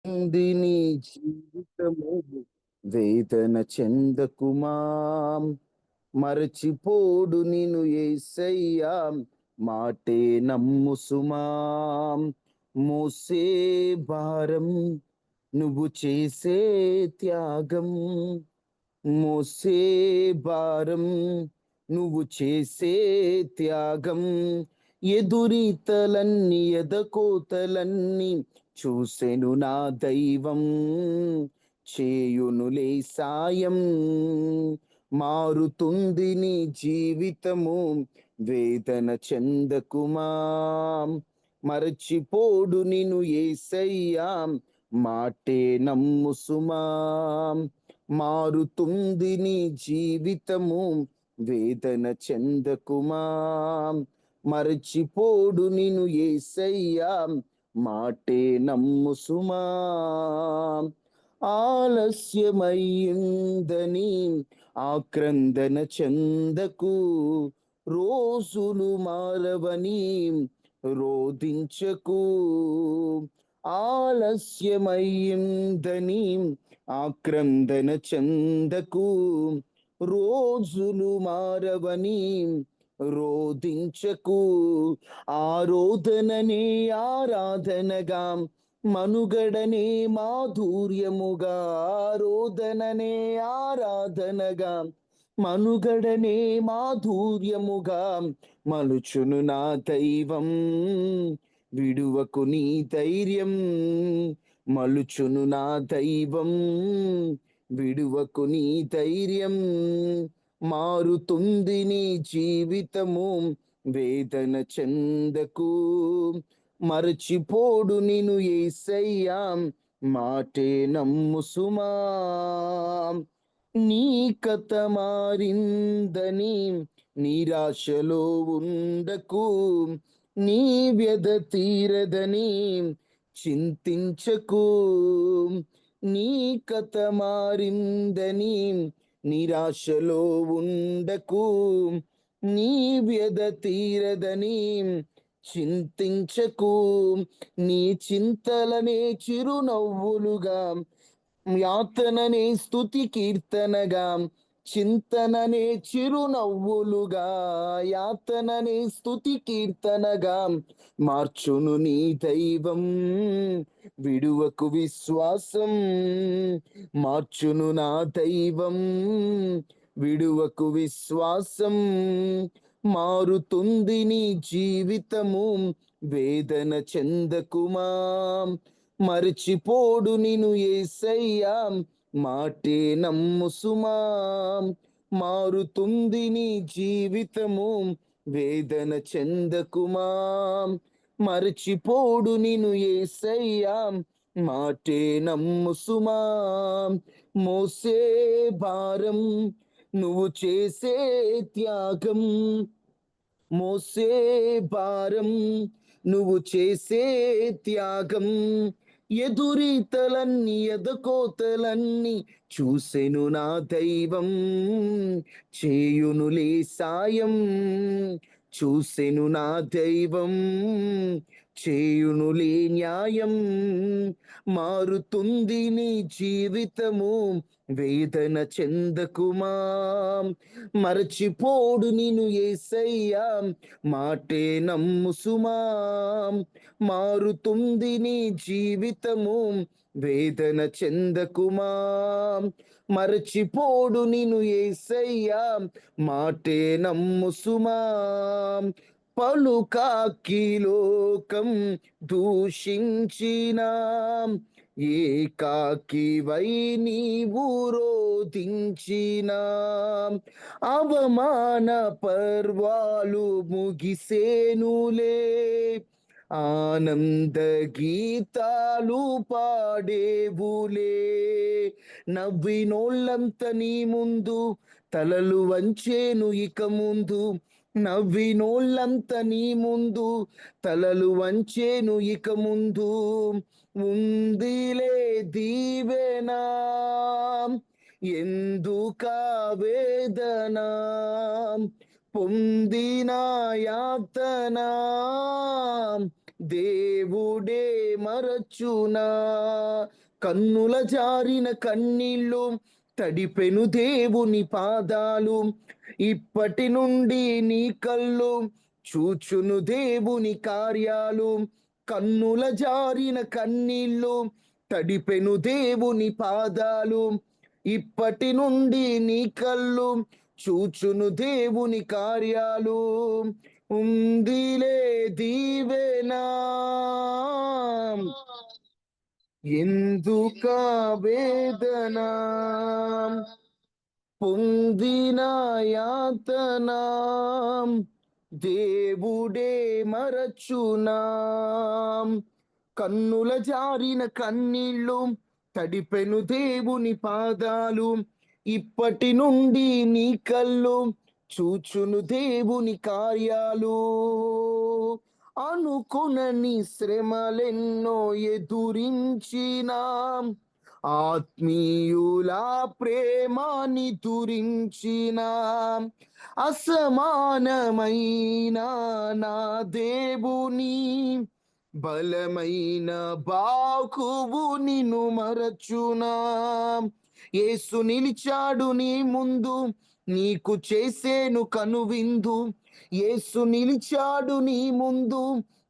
ఉంది నీ జీవితము వేదన చెందకుమా మరచిపోడు నిన్ను యేసయ్యా మాటే నమ్ముసుమా మోసే భారం నువ్వు చేసే త్యాగం మోసే భారం నువ్వు చేసే త్యాగం ఎదురీతలన్నీ ఎదకోతలన్నీ చూసెను నా దైవం చేయునులే సాయం మారుతుంది నీ జీవితము వేదన చెందకుమా మరచిపోడు నిన్ను యేసయ్యా మాటే నమ్ముసుమా మారుతుంది నీ జీవితము వేదన చెందకుమా మరచిపోడు నిన్ను యేసయ్యా మాటే నమ్ముసుమా ఆలస్యమయ్యిందని ఆక్రందన చెందకు రోజులు మారవని రోధించకు ఆలస్యమయ్యిందని ఆక్రందన చెందకు రోజులు మారవని రోధించకు ఆరోధననే ఆరాధనగా మనుగడనే మాధుర్యముగా ఆరోధననే ఆరాధనగా మనుగడనే మాధుర్యముగా మలుచును నా దైవం విడువకు నీ ధైర్యం మలుచును నా దైవం విడువకు నీ ధైర్యం మారుతుంది నీ జీవితము వేదన చెందకు మరచిపోడు నిన్ను యేసయ్యా మాటే నమ్ముసుమా నీ కథ మారిందని నిరాశలో ఉండకు నీ వ్యధ తీరదని చింతించకు నీ కథ మారిందని నిరాశలో ఉండకు నీ వ్యధ తీరదని చింతించకు నీ చింతలనే చిరునవ్వులుగా యాతననే స్తుతి కీర్తనగా చింతననే చిరునవ్వులుగా యాతననే స్తుతి కీర్తనగా మార్చును నీ దైవం విడువకు విశ్వాసం మార్చును నా దైవం విడువకు విశ్వాసం మారుతుంది నీ జీవితము వేదన చెందకుమా మరచిపోడు నిన్ను యేసయ్యా మాటే నమ్ముసుమా మారుతుంది నీ జీవితము వేదన చెందకుమా మరచిపోడు నిన్ను యేసయ్యా మాటే నమ్ముసుమా మోసే భారం నువ్వు చేసే త్యాగం మోసే భారం నువ్వు చేసే త్యాగం ఎదురీతలన్నీ ఎదకోతలన్నీ చూసెను నా దైవం చేయునులే సాయం చూసెను నా దైవం చేయునులే న్యాయం మారుతుంది నీ జీవితము వేదన చెందకుమా మరచిపోడు నిన్ను యేసయ్యా మాటే నమ్ముసుమా మారుతుంది నీ జీవితము వేదన చెందకుమా మరచిపోడు నిన్ను యేసయ్యా మాటే నమ్ముసుమా పలుకాకి లోకం దూషించిన ఏకాకివై నీవు రోధించిన అవమాన పర్వాలు ముగిసేనులే ఆనంద గీతాలు పాడేవులే నవ్వినోళ్ళంత నీ ముందు తలలు వంచేను ఇక ముందు నవ్వినోళ్ళంత నీ ముందు తలలు వంచేను ఇక ముందు ఉందిలే దీవెనా ఎందుకా వేదన పొందిన యాతన దేవుడే మరచునా. కన్నుల జారిన కన్నీళ్ళు తడిపెను దేవుని పాదాలు. ఇప్పటి నుండి నీ కళ్ళు చూచును దేవుని కార్యాలు. కన్నుల జారిన కన్నీళ్ళు తడిపెను దేవుని పాదాలు. ఇప్పటి నుండి నీ కళ్ళు చూచును దేవుని కార్యాలు. ఉందిలే దీవెనా, ఎందుకా వేదన, పొందిన యాతన దేవుడే మరచునా. కన్నుల జారిన కన్నీళ్ళు తడిపెను దేవుని పాదాలు. ఇప్పటి నుండి నీ కళ్ళు చూచును దేవుని కార్యాలు. అనుకునని శ్రమలెన్నో ఎదురించినా, ఆత్మీయుల ప్రేమాని తురించిన, అసమానమైన నా దేవుని బలమైన బాకువు నిన్ను మరచునా. యేసు నిలిచాడు నీ ముందు, నీకు చేసేను కనువిందు. యేసు నిలిచాడు నీ ముందు,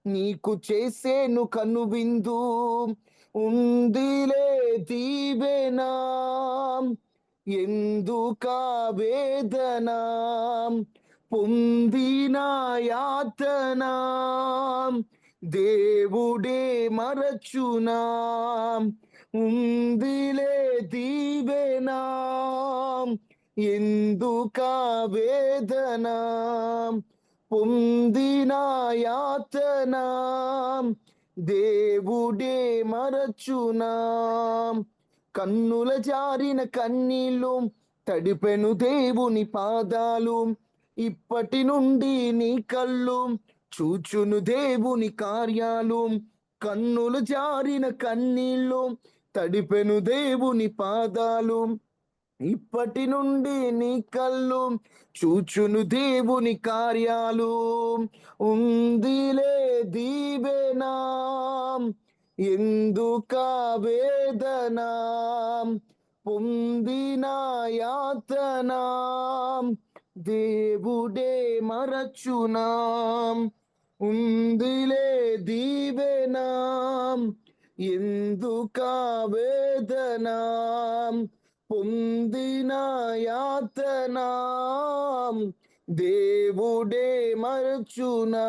నీకు చేసేను కనువిందు. ఉందిలే దీవెనా, ఎందుకా వేదన, పొందిన యాతన దేవుడే మరచునా. ఉందిలే దీవెనా, ఎందుకా వేదన, పొందిన యాతన దేవుడే మరచునా. కన్నుల జారిన కన్నీళ్ళు తడిపెను దేవుని పాదాలు. ఇప్పటి నుండి నీ కళ్ళు చూచును దేవుని కార్యాలు. కన్నులు జారిన కన్నీళ్ళు తడిపెను దేవుని పాదాలు. ఇప్పటి నుండి నీ కళ్ళు చూచును దేవుని కార్యాలు. ఉందిలే దీవెనా, ఎందుకా వేదన, పొందిన యాతన దేవుడే మరచునా. ఉందిలే దీవెనా, ఎందుకా వేదన, పొందిన యాతన దేవుడే మరచునా.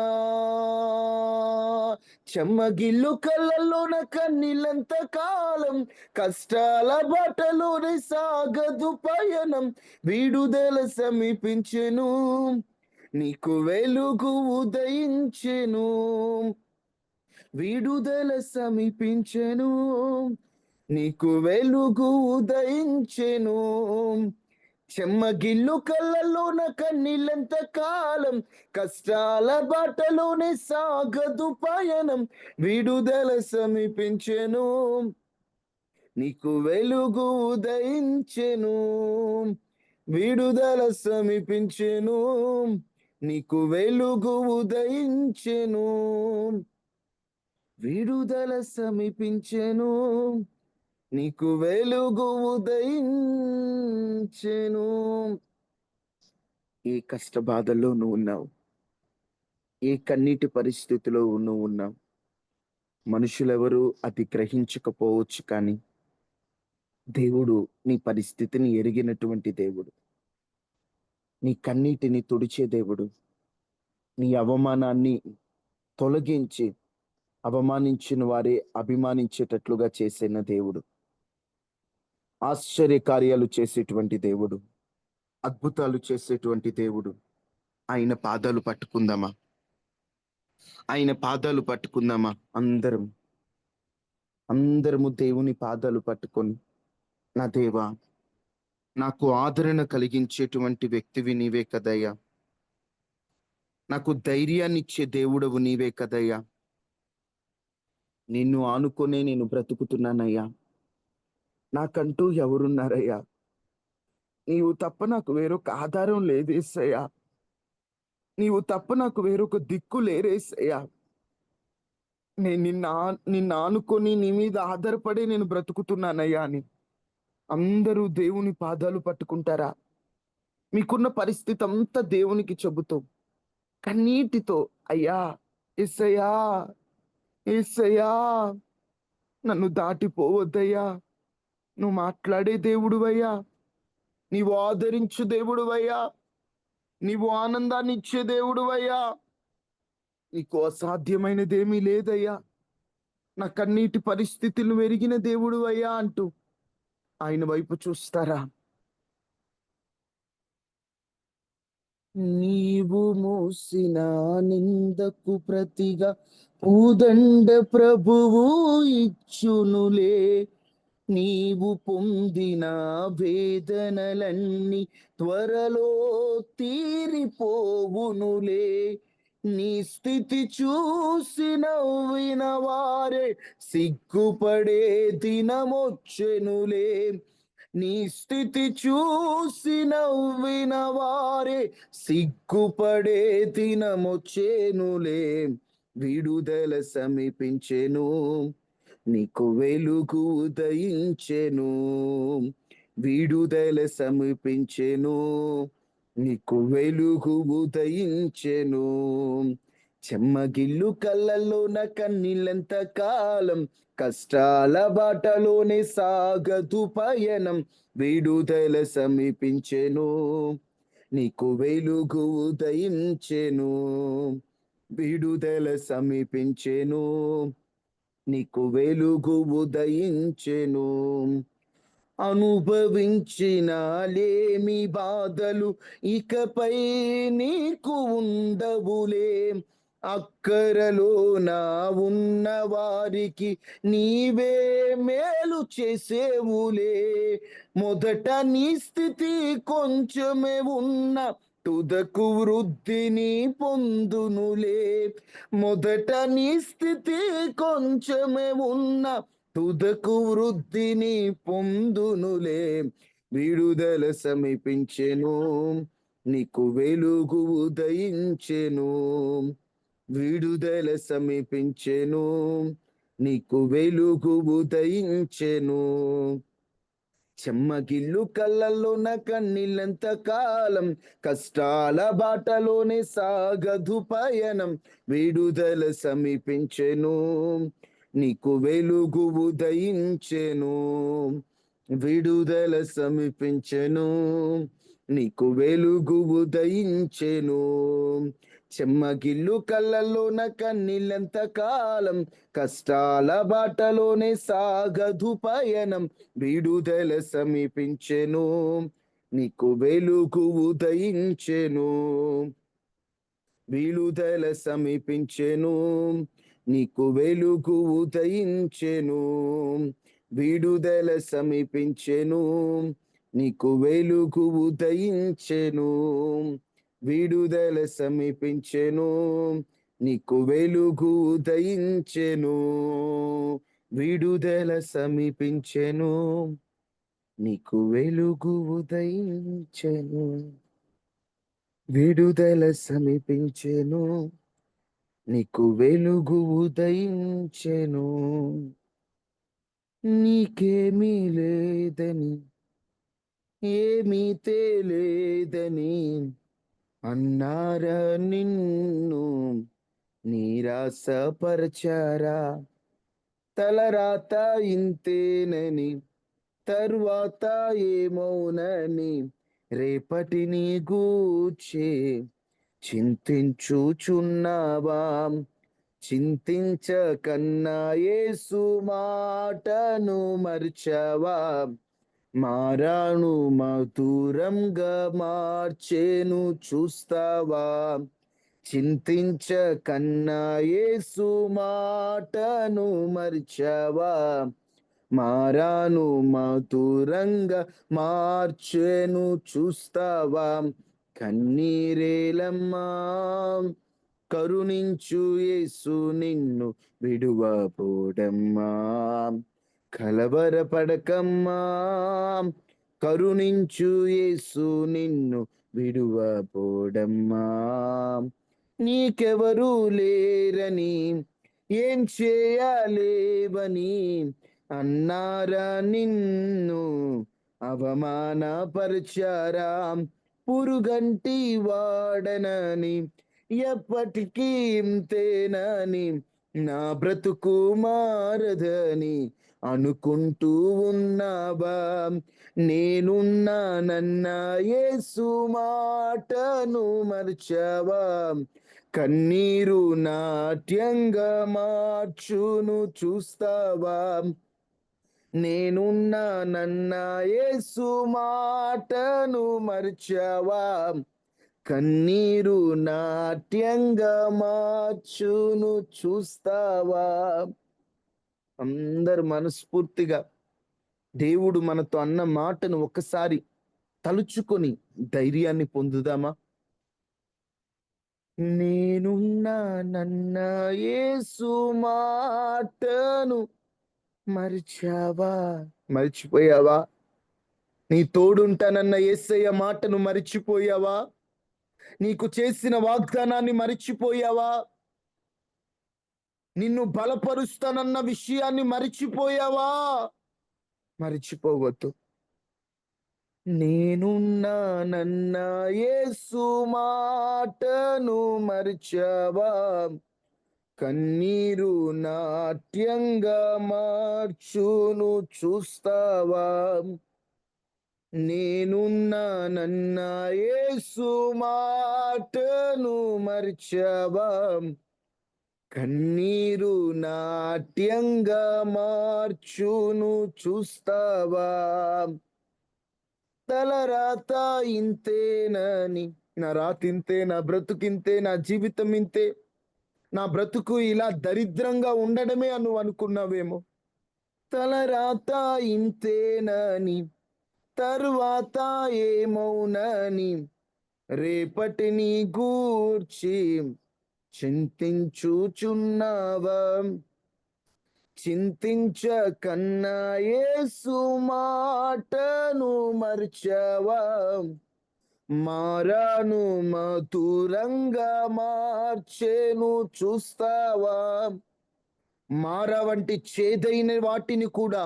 చెమ్మగిల్లు కళ్ళల్లోన కన్నీళ్ళంత కాలం, కష్టాల బాటలోనే సాగదు పయనం. విడుదల సమీపించెను, నీకు వెలుగు ఉదయించెను. విడుదల సమీపించెను, నీకు వెలుగు ఉదయించెను. చెమ్మగిల్లు కళ్ళల్లోన కన్నీళ్ళంత కాలం, కష్టాల బాటలోనే సాగదు పయనం. విడుదల సమీపించెను, నీకు వెలుగు ఉదయించెను. విడుదల సమీపించెను, నీకు వెలుగు ఉదయించెను. విడుదల సమీపించెను, నీకు వెలుగు ఉదయించెను. ఏ కష్ట బాధల్లో నువ్వు ఉన్నావు, ఏ కన్నీటి పరిస్థితిలో నువ్వు ఉన్నావు, మనుషులెవరూ అది గ్రహించకపోవచ్చు, కానీ దేవుడు నీ పరిస్థితిని ఎరిగినటువంటి దేవుడు. నీ కన్నీటిని తుడిచే దేవుడు. నీ అవమానాన్ని తొలగించి అవమానించిన వారే అభిమానించేటట్లుగా చేసిన దేవుడు. ఆశ్చర్య కార్యాలు చేసేటువంటి దేవుడు, అద్భుతాలు చేసేటువంటి దేవుడు. ఆయన పాదాలు పట్టుకుందామా? ఆయన పాదాలు పట్టుకుందామా? అందరము దేవుని పాదాలు పట్టుకొని, నా దేవా, నాకు ఆదరణ కలిగించేటువంటి వ్యక్తివి నీవే కదయ్యా. నాకు ధైర్యాన్ని ఇచ్చే దేవుడవు నీవే కదయ్యా. నిన్ను ఆనుకొనే నేను బ్రతుకుతున్నానయ్యా. నాకంటూ ఎవరున్నారయ్యా? నీవు తప్ప నాకు వేరొక ఆధారం లేదేసయ్యా. నీవు తప్ప నాకు వేరొక దిక్కు లేరేసయ్యా. నేను నిన్ను ఆనుకొని నీ మీద ఆధారపడి నేను బ్రతుకుతున్నానయ్యా అని అందరూ దేవుని పాదాలు పట్టుకుంటారా? మీకున్న పరిస్థితి అంతా దేవునికి చెబుతూ కన్నీటితో, అయ్యా, యేసయ్యా, యేసయ్యా, నన్ను దాటిపోవద్దయ్యా, నువ్వు మాట్లాడే దేవుడువయ్యా, నీవు ఆదరించు దేవుడువయ్యా, నీవు ఆనందాన్ని ఇచ్చే దేవుడువయ్యా, నీకు అసాధ్యమైనదేమీ లేదయ్యా, నా కన్నీటి పరిస్థితులు ఎరిగిన దేవుడువయ్యా అంటూ ఆయన వైపు చూస్తారా? నీవు మోసిన నిందకు ప్రతిగా పూదండ ప్రభువు ఇచ్చునులే. నీవు పొందిన వేదనలన్నీ త్వరలో తీరిపోవునులే. నీ స్థితి చూసి నవ్విన వారే సిగ్గుపడే దినమొచ్చెనులే. నీ స్థితి చూసి నవ్విన వారే సిగ్గుపడే దినమొచ్చేనులే. విడుదల సమీపించెను, నీకు వెలుగు ఉదయించెను. విడుదల సమీపించెను, నీకు వెలుగు ఉదయించెను. చెమ్మగిల్లు కళ్ళల్లోన కన్నీళ్ళెంత కాలం, కష్టాల బాటలోనే సాగదు పయనం. విడుదల సమీపించెను, నీకు వెలుగు ఉదయించెను. విడుదల సమీపించెను, నీకు వెలుగు ఉదయించెను. అనుభవించిన లేమి బాధలు ఇకపై నీకు ఉండవులే. అక్కరలో నా ఉన్న వారికి నీవే మేలు చేసేవులే. మొదట నీ స్థితి కొంచెమే ఉన్న తుదకు వృద్ధిని పొందునులే. మొదట నీ స్థితి కొంచెమే ఉన్న తుదకు వృద్ధిని పొందునులే. విడుదల సమీపించెను, నీకు వెలుగు ఉదయించెను. విడుదల సమీపించెను, నీకు వెలుగు ఉదయించెను. చెమ్మగిల్లు కళ్ళల్లోన కన్నీళ్ళంత కాలం, కష్టాల బాటలోనే సాగదు పయనం. విడుదల సమీపించెను, నీకు వెలుగు ఉదయించెను. విడుదల సమీపించెను, నీకు వెలుగు ఉదయించెను. చెమ్మగిల్లు కళ్ళల్లోన కన్నీళ్ళంత కాలం, కష్టాల బాటలోనే సాగదు పయనం. విడుదల సమీపించెను, నీకు వెలుగు ఉదయించెను. విడుదల సమీపించెను, నీకు వెలుగు ఉదయించెను. విడుదల సమీపించెను, నీకు వెలుగు ఉదయించెను. విడుదల సమీపించెను, నీకు వెలుగు ఉదయించెను. విడుదల సమీపించెను, నీకు వెలుగు ఉదయించెను. విడుదల సమీపించెను, నీకు వెలుగు ఉదయించెను. నీకేమీ లేదని, ఏమీ తేలేదని అన్నారా నిన్ను నిరాశపరచారా? తలరాత ఇంతేనని, తరువాత ఏమౌనని రేపటిని గూర్చి చింతించుచున్నావా? చింతించకన్నా యేసు మాటను మర్చావా? మారాను మధురంగా మార్చేను చూస్తావా? చింతించకన్నా యేసు మాటను మర్చావా? మారాను మధురంగా మార్చేను చూస్తావా? కన్నీరేలమ్మా, కరుణించు యేసు నిన్ను విడువబోడమ్మా. కలవరపడకమ్మా, కరుణించు యేసు నిన్ను విడువబోడమ్మా. నీకెవరు లేరని, ఏం చేయలేవని అన్నారా నిన్ను అవమానపరిచారా, పురుగంటి వాడనని ఎప్పటికీ ఇంతేనని నా బ్రతుకు మారదని అనుకుంటూ ఉన్నావా, నేనున్నానన్న యేసు మాటను మర్చావా, కన్నీరు నాట్యంగా మార్చును చూస్తావా, నేనున్నానన్న యేసు మాటను మర్చావా, కన్నీరు నాట్యంగా మార్చును చూస్తావా. అందరు మనస్ఫూర్తిగా దేవుడు మనతో అన్న మాటను ఒక్కసారి తలుచుకొని ధైర్యాన్ని పొందుదామా? నేనున్నానన్న యేసు మాటను మరిచావా? మరిచిపోయావా? నీ తోడుంటానన్న యేసయ్య మాటను మరిచిపోయావా? నీకు చేసిన వాగ్దానాన్ని మరిచిపోయావా? నిన్ను బలపరుస్తానన్న విషయాన్ని మరిచిపోయావా? మరిచిపోవద్దు. నేనున్నానన్న యేసు మాటను మరిచావా, కన్నీరు నాట్యంగా మార్చును చూస్తావా, నేనున్నానన్న యేసు మాటను మరిచావా, కన్నీరు నాట్యంగా మార్చును చూస్తావా. తలరాత ఇంతేనని, నా రాతింతే, నా బ్రతుకింతే, నా జీవితం ఇంతే, నా బ్రతుకు ఇలా దరిద్రంగా ఉండడమే అని నువ్వు అనుకున్నావేమో. తలరాత ఇంతేనని, తరువాత ఏమౌనని రేపటిని గూర్చి చింతించుచున్నావా, చింతించకన్నా యేసు మాటను మర్చావా, మారాను మధురంగా మార్చేను చూస్తావా. మార వంటి చేదైన వాటిని కూడా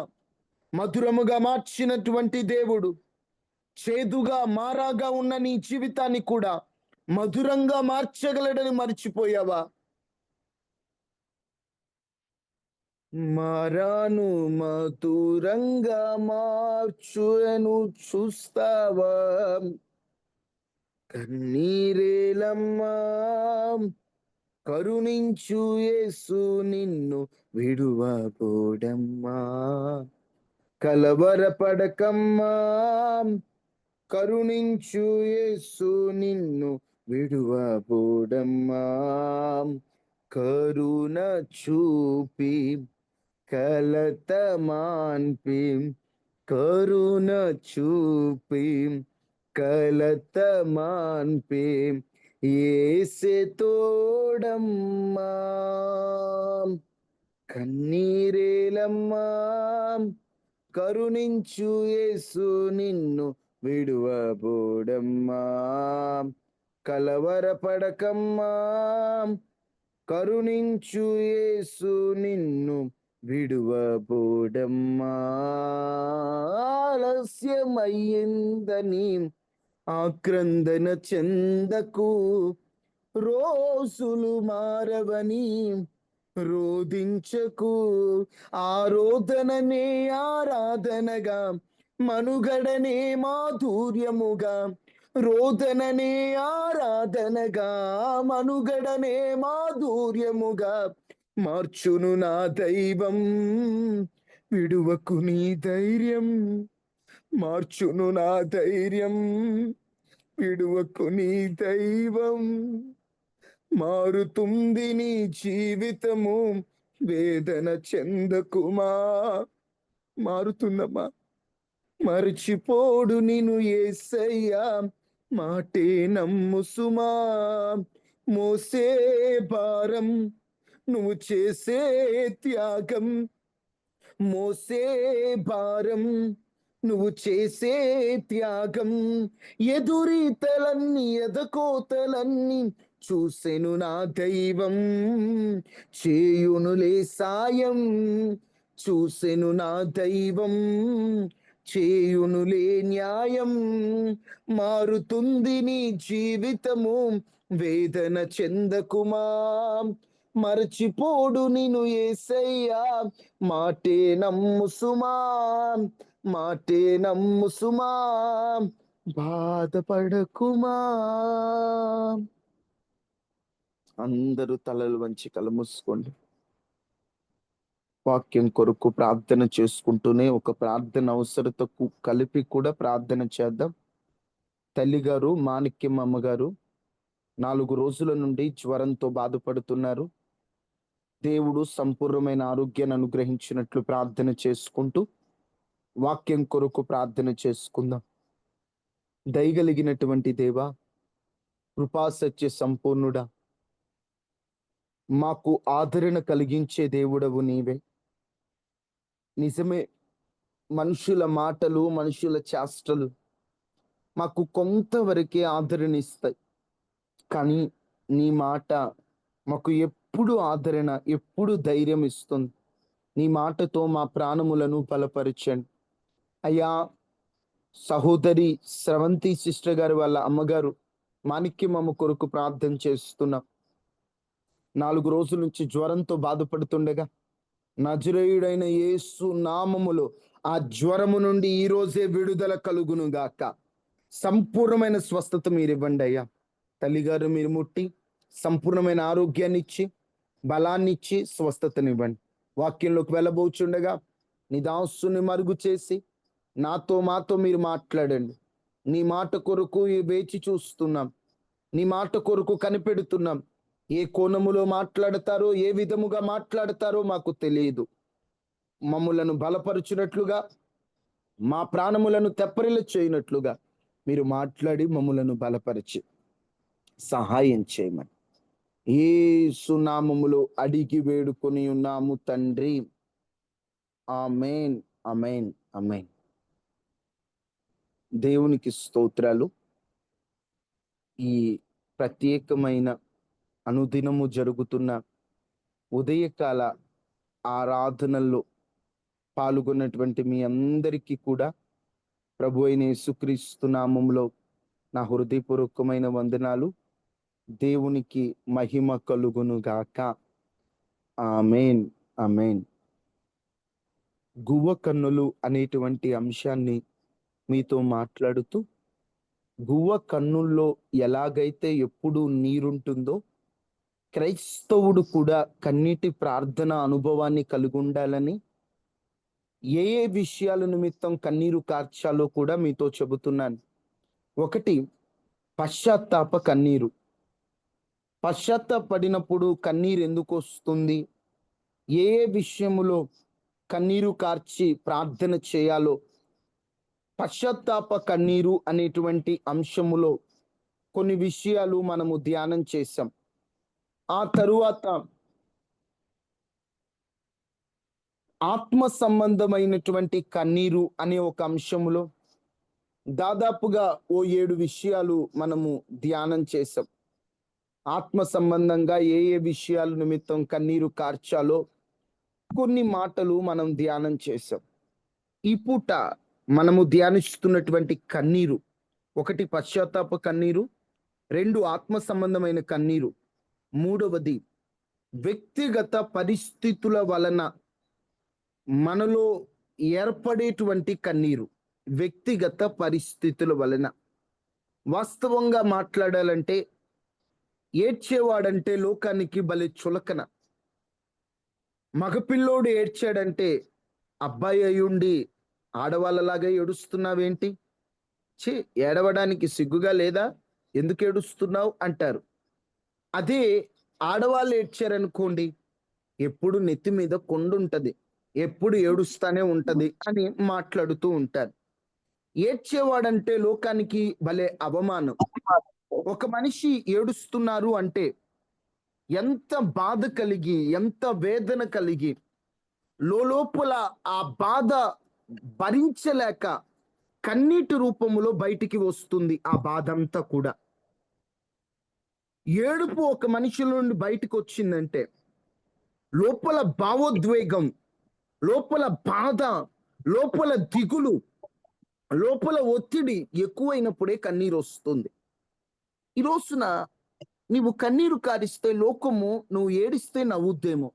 మధురముగా మార్చినటువంటి దేవుడు, చేదుగా మారాగా ఉన్న నీ జీవితాన్ని కూడా మధురంగా మార్చగలడని మర్చిపోయావా? మారాను మధురంగా మార్చును చూస్తావా, కన్నీరేలమ్మా కరుణించు యేసు నిన్ను విడువబోడమ్మా, కలవరపడకమ్మా కరుణించు యేసు నిన్ను విడువబోడమ్మా, కరుణ చూపి కలత మాన్పి, కరుణ చూపి కలత మాన్పి యేసే తోడమ్మా, కన్నీరేలమ్మా కరుణించు యేసు నిన్ను విడువబోడమ్మా, కలవరపడకమ్మా కరుణించు యేసు నిన్ను విడువబోడమ్మా. ఆలస్యమయ్యిందని ఆక్రందన చెందకు, రోజులు మారవని రోదించకు, ఆరోధననే ఆరాధనగా, మనుగడనే మాధుర్యముగా, రోదననే ఆరాధనగా, మనుగడనే మాధుర్యముగా మార్చును నా దైవం, విడువకు నీ ధైర్యం, మార్చును నా ధైర్యం, విడువకు నీ దైవం. మారుతుంది నీ జీవితము, వేదన చెందకుమా. మారుతుందమ్మా. మరిచిపోడు నిన్ను యేసయ్యా, మాటే నమ్ము సుమా. మోసే భారం నువ్వు చేసే త్యాగం, మోసే భారం నువ్వు చేసే త్యాగం, ఎదురీతలన్నీ ఎదకోతలన్నీ చూసెను నా దైవం చేయునులే సాయం. చూసెను నా దైవం చేయునులే న్యాయం. మారుతుంది నీ జీవితము, వేదన చెందకుమా. మరచిపోడు నిన్ను యేసయ్యా, మాటే నమ్ము సుమా, మాటే నమ్ము సుమా, బాధపడకుమా. అందరూ తలలు వంచి కళ్ళు మూసుకోండి. వాక్యం కొరకు ప్రార్థన చేసుకుంటూనే ఒక ప్రార్థన అవసరతకు కలిపి కూడా ప్రార్థన చేద్దాం. తల్లిగారు మాణిక్యం అమ్మగారు 4 రోజుల నుండి జ్వరంతో బాధపడుతున్నారు. దేవుడు సంపూర్ణమైన ఆరోగ్యాన్ని అనుగ్రహించినట్లు ప్రార్థన చేసుకుంటూ వాక్యం కొరకు ప్రార్థన చేసుకుందాం. దయగలిగినటువంటి దేవా, కృపా సత్య సంపూర్ణుడా, మాకు ఆదరణ కలిగించే దేవుడవు నీవే. నిజమే, మనుషుల మాటలు, మనుషుల చేష్టలు మాకు కొంతవరకే ఆదరణ ఇస్తాయి. కానీ నీ మాట మాకు ఎప్పుడు ఆదరణ, ఎప్పుడు ధైర్యం ఇస్తుంది. నీ మాటతో మా ప్రాణములను బలపరచండి అయ్యా. సహోదరి స్రవంతి సిస్టర్ గారు వాళ్ళ అమ్మగారు మాణిక్యం అమ్మ కొరకు ప్రార్థన చేస్తున్నాం. 4 రోజుల నుంచి జ్వరంతో బాధపడుతుండగా నజరేయుడైన యేసు నామములో ఆ జ్వరము నుండి ఈ రోజే విడుదల కలుగును గాక. సంపూర్ణమైన స్వస్థత మీరు ఇవ్వండి అయ్యా. తల్లిగారు మీరు ముట్టి సంపూర్ణమైన ఆరోగ్యాన్ని ఇచ్చి, బలాన్ని ఇచ్చి, స్వస్థతనివ్వండి. వాక్యంలోకి వెళ్ళబోచుండగా నీ దాసుని మరుగు చేసి నాతో మాతో మీరు మాట్లాడండి. నీ మాట కొరకు వేచి చూస్తున్నాం. నీ మాట కొరకు కనిపెడుతున్నాం. ఏ కోణములో మాట్లాడతారో, ఏ విధముగా మాట్లాడతారో మాకు తెలియదు. మమ్ములను బలపరుచునట్లుగా, మా ప్రాణములను తెప్పరిల్ల చేయనట్లుగా మీరు మాట్లాడి మమ్ములను బలపరిచి సహాయం చేయమని యేసు నామములో అడిగి వేడుకొని ఉన్నాము తండ్రి. ఆమేన్, ఆమేన్, ఆమేన్. దేవునికి స్తోత్రాలు. ఈ ప్రత్యేకమైన అనుదినము జరుగుతున్న ఉదయకాల ఆరాధనల్లో పాల్గొన్నటువంటి మీ అందరికీ కూడా ప్రభు అయిన యేసుక్రీస్తు నామములో నా హృదయపూర్వకమైన వందనాలు. దేవునికి మహిమ కలుగును గాక. ఆమేన్, ఆమేన్. గువ్వ కన్నులు అనేటువంటి అంశాన్ని మీతో మాట్లాడుతూ, గువ్వ కన్నుల్లో ఎలాగైతే ఎప్పుడు నీరుంటుందో క్రైస్తవుడు కూడా కన్నీటి ప్రార్థన అనుభవాన్ని కలిగి ఉండాలని, ఏ ఏ విషయాల నిమిత్తం కన్నీరు కార్చాలో కూడా మీతో చెబుతున్నాను. 1, పశ్చాత్తాప కన్నీరు. పశ్చాత్తాపడినప్పుడు కన్నీరు ఎందుకు వస్తుంది, ఏ ఏ విషయములో కన్నీరు కార్చి ప్రార్థన చేయాలో, పశ్చాత్తాప కన్నీరు అనేటువంటి అంశములో కొన్ని విషయాలు మనము ధ్యానం చేశాం. ఆ తరువాత ఆత్మ సంబంధమైనటువంటి కన్నీరు అనే ఒక అంశములో దాదాపుగా ఓ 7 విషయాలు మనము ధ్యానం చేసాం. ఆత్మ సంబంధంగా ఏ ఏ విషయాల నిమిత్తం కన్నీరు కార్చాలో కొన్ని మాటలు మనం ధ్యానం చేసాం. ఈ పూట మనము ధ్యానిస్తున్నటువంటి కన్నీరు, 1 పశ్చాత్తాప కన్నీరు, 2 ఆత్మ సంబంధమైన కన్నీరు, 3వది వ్యక్తిగత పరిస్థితుల వలన మనలో ఏర్పడేటువంటి కన్నీరు. వ్యక్తిగత పరిస్థితుల వలన వాస్తవంగా మాట్లాడాలంటే ఏడ్చేవాడంటే లోకానికి భలే చులకన. మగపిల్లోడు ఏడ్చాడంటే అబ్బాయి అయ్యుండి ఆడవాళ్ళలాగా ఏడుస్తున్నావేంటి, ఛీ ఏడవడానికి సిగ్గుగా లేదా, ఎందుకు ఏడుస్తున్నావు అంటారు. అదే ఆడవాళ్ళు ఏడ్చారనుకోండి, ఎప్పుడు నెత్తి మీద కొండుంటది, ఎప్పుడు ఏడుస్తానే ఉంటది అని మాట్లాడుతూ ఉంటారు. ఏడ్చేవాడంటే లోకానికి భలే అవమానం. ఒక మనిషి ఏడుస్తున్నారు అంటే ఎంత బాధ కలిగి, ఎంత వేదన కలిగి, లోపల ఆ బాధ భరించలేక కన్నీటి రూపములో బయటికి వస్తుంది ఆ బాధ అంతా కూడా. ఏడుపు ఒక మనిషిలో నుండి బయటకు వచ్చిందంటే లోపల భావోద్వేగం, లోపల బాధ, లోపల దిగులు, లోపల ఒత్తిడి ఎక్కువైనప్పుడే కన్నీరు వస్తుంది. ఈ రోజున నీవు కన్నీరు కారిస్తే లోకము నువ్వు ఏడిస్తే నవ్వుద్దేమో.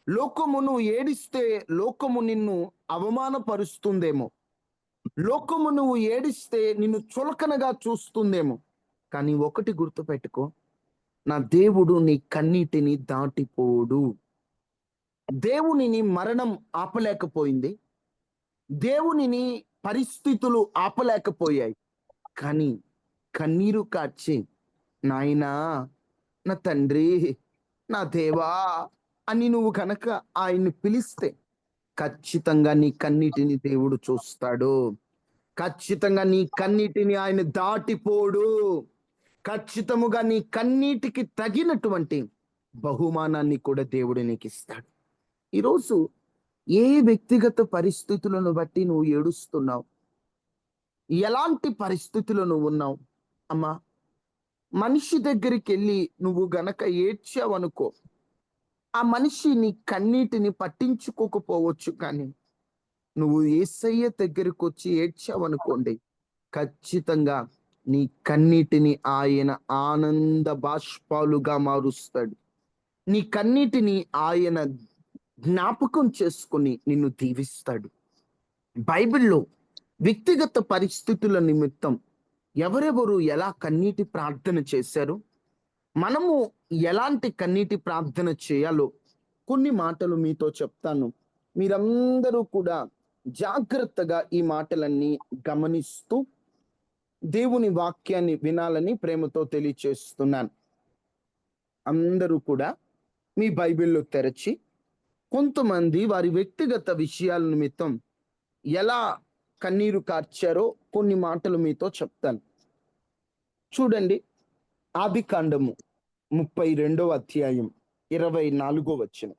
లోకము నువ్వు ఏడిస్తే లోకము నిన్ను అవమానపరుస్తుందేమో. లోకము నువ్వు ఏడిస్తే నిన్ను చులకనగా చూస్తుందేమో. కానీ ఒకటి గుర్తుపెట్టుకో, నా దేవుడు నీ కన్నీటిని దాటిపోడు. దేవునిని మరణం ఆపలేకపోయింది. దేవునిని పరిస్థితులు ఆపలేకపోయాయి. కానీ కన్నీరు కార్చి, నాయనా, నా తండ్రి, నా దేవా అని నువ్వు కనుక ఆయన్ని పిలిస్తే ఖచ్చితంగా నీ కన్నీటిని దేవుడు చూస్తాడు. ఖచ్చితంగా నీ కన్నీటిని ఆయన దాటిపోడు. ఖచ్చితముగా నీ కన్నీటికి తగినటువంటి బహుమానాన్ని కూడా దేవుడు నీకు ఇస్తాడు. ఈరోజు ఏ వ్యక్తిగత పరిస్థితులను బట్టి నువ్వు ఏడుస్తున్నావు? ఎలాంటి పరిస్థితుల్లో నువ్వు ఉన్నావు? అమ్మా, మనిషి దగ్గరికి వెళ్ళి నువ్వు గనక ఏడ్చావనుకో, ఆ మనిషి నీ కన్నీటిని పట్టించుకోకపోవచ్చు. కానీ నువ్వు యేసయ్య దగ్గరికి వచ్చి ఏడ్చావనుకోండి, ఖచ్చితంగా నీ కన్నీటిని ఆయన ఆనంద బాష్పాలుగా మారుస్తాడు. నీ కన్నీటిని ఆయన జ్ఞాపకం చేసుకుని నిన్ను దీవిస్తాడు. బైబిల్లో వ్యక్తిగత పరిస్థితుల నిమిత్తం ఎవరెవరు ఎలా కన్నీటి ప్రార్థన చేశారు, మనము ఎలాంటి కన్నీటి ప్రార్థన చేయాలో కొన్ని మాటలు మీతో చెప్తాను. మీరందరూ కూడా జాగ్రత్తగా ఈ మాటలన్నీ గమనిస్తూ దేవుని వాక్యాన్ని వినాలని ప్రేమతో తెలియచేస్తున్నాను. అందరూ కూడా మీ బైబిల్లో తెరచి కొంతమంది వారి వ్యక్తిగత విషయాల నిమిత్తం ఎలా కన్నీరు కార్చారో కొన్ని మాటలు మీతో చెప్తాను. చూడండి, ఆదికాండము 32వ అధ్యాయం 24వ వచనం.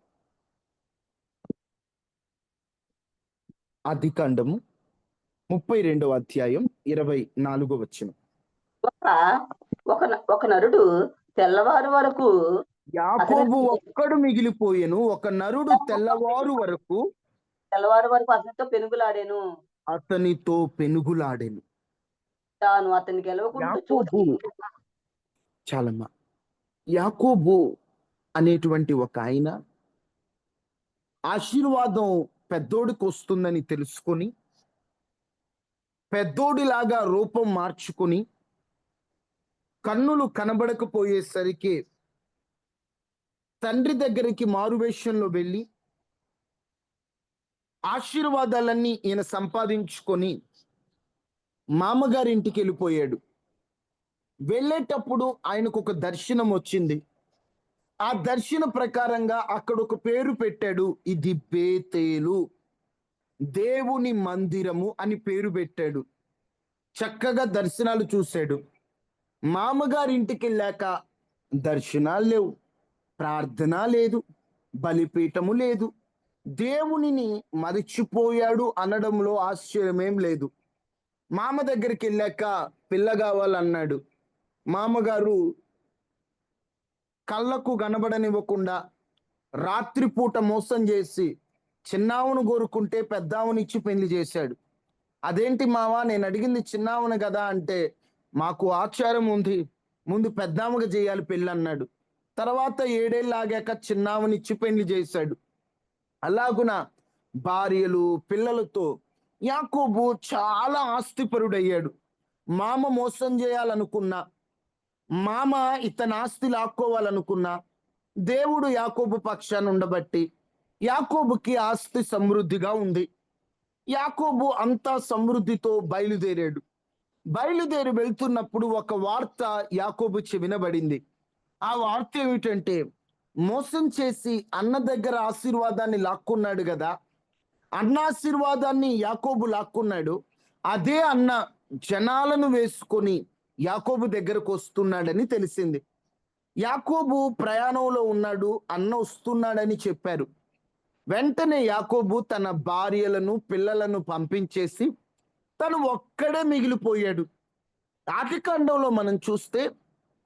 ఆదికాండము 32వ అధ్యాయం 24వ వచనం. ఒక నరుడు తెల్లవారు వరకు యాకోబు ఒక్కడు మిగిలిపోయెను, ఒక నరుడు తెల్లవారు వరకు అతనితో పెనుగులాడెను. తాను అతన్ని గెలవకుండా చాలమ్మా. యాకోబు అనేటువంటి ఒక ఆయన ఆశీర్వాదం పెద్దోడికి వస్తుందని తెలుసుకొని పెద్దోడిలాగా రూపం మార్చుకొని కన్నులు కనబడకపోయేసరికి తండ్రి దగ్గరికి మారువేషంలో వెళ్ళి ఆశీర్వాదాలన్నీ ఈయన సంపాదించుకొని మామగారింటికి వెళ్ళిపోయాడు. వెళ్ళేటప్పుడు ఆయనకు ఒక దర్శనం వచ్చింది. ఆ దర్శన ప్రకారంగా అక్కడ ఒక పేరు పెట్టాడు, ఇది బేతేలు, దేవుని మందిరము అని పేరు పెట్టాడు. చక్కగా దర్శనాలు చూశాడు. మామగారింటికి వెళ్ళాక దర్శనాలు లేవు, ప్రార్థన లేదు, బలిపీఠము లేదు. దేవునిని మరిచిపోయాడు అనడంలో ఆశ్చర్యమేం లేదు. మామ దగ్గరికి వెళ్ళాక పిల్ల కావాలన్నాడు. మామగారు కళ్ళకు కనబడనివ్వకుండా రాత్రిపూట మోసం చేసి చిన్నావును కోరుకుంటే పెద్దావుని ఇచ్చి పెళ్లి చేశాడు. అదేంటి మావా, నేను అడిగింది చిన్నావును కదా అంటే, మాకు ఆచారం ఉంది, ముందు పెద్దాముగా చేయాలి పెళ్ళి అన్నాడు. తర్వాత 7 ఏళ్ళు ఆగాక చిన్నావుని ఇచ్చి పెళ్లి చేశాడు. అలాగున భార్యలు పిల్లలతో యాకోబు చాలా ఆస్తిపరుడయ్యాడు. మామ మోసం చేయాలనుకున్నా, మామ ఇతని ఆస్తి లాక్కోవాలనుకున్నా, దేవుడు యాకోబు పక్షాన ఉండబట్టి యాకోబుకి ఆస్తి సమృద్ధిగా ఉంది. యాకోబు అంతా సమృద్ధితో బయలుదేరాడు. బయలుదేరి వెళ్తున్నప్పుడు ఒక వార్త యాకోబు వినబడింది. ఆ వార్త ఏమిటంటే, మోసం చేసి అన్న దగ్గర ఆశీర్వాదాన్ని లాక్కున్నాడు కదా, అన్న ఆశీర్వాదాన్ని యాకోబు లాక్కున్నాడు. అదే అన్న జనాలను వేసుకొని యాకోబు దగ్గరకు వస్తున్నాడని తెలిసింది. యాకోబు ప్రయాణంలో ఉన్నాడు, అన్న వస్తున్నాడని చెప్పారు. వెంటనే యాకోబు తన భార్యలను పిల్లలను పంపించేసి తను ఒక్కడే మిగిలిపోయాడు. ఆదికాండంలో మనం చూస్తే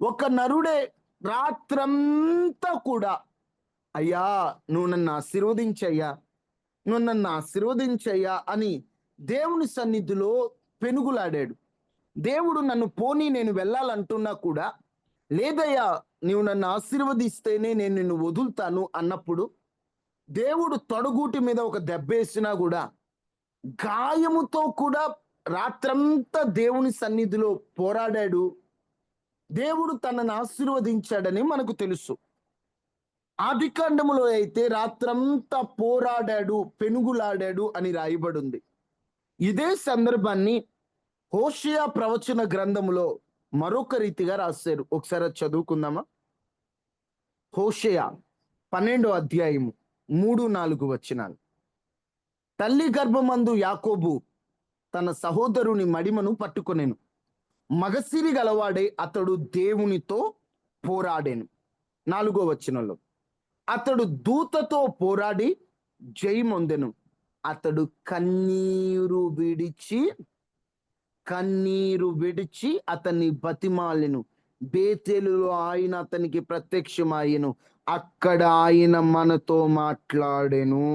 ఒక నరుడే రాత్రంతా కూడా అయ్యా నువ్వు నన్ను ఆశీర్వదించయ్యా, నువ్వు నన్ను ఆశీర్వదించయ్యా అని దేవుని సన్నిధిలో పెనుగులాడాడు. దేవుడు నన్ను పోనీ నేను వెళ్ళాలంటున్నా కూడా, లేదయ్యా నీవు నన్ను ఆశీర్వదిస్తేనే నేను నిన్ను వదులుతాను అన్నప్పుడు, దేవుడు తొడగూటి మీద ఒక దెబ్బేసినా కూడా గాయముతో కూడా రాత్రంతా దేవుని సన్నిధిలో పోరాడాడు. దేవుడు తనను ఆశీర్వదించాడని మనకు తెలుసు. ఆదికాండములో అయితే రాత్రంతా పోరాడాడు, పెనుగులాడాడు అని రాయబడింది. ఇదే సందర్భాన్ని హోషేయ ప్రవచన గ్రంథములో మరొక రీతిగా రాశారు. ఒకసారి అది చదువుకుందామా? హోషేయ 12వ అధ్యాయము 3-4 వచనాలు. తల్లి గర్భమందు యాకోబు తన సహోదరుని మడిమను పట్టుకొనెను. మగసిరి గలవాడే అతడు దేవునితో పోరాడెను. 4వ వచనంలో అతడు దూతతో పోరాడి జయమొందెను. అతడు కన్నీరు విడిచి అతన్ని బతిమాలెను. బేతేలులో ఆయన అతనికి ప్రత్యక్షమాయెను. అక్కడ ఆయన మనతో మాట్లాడెను.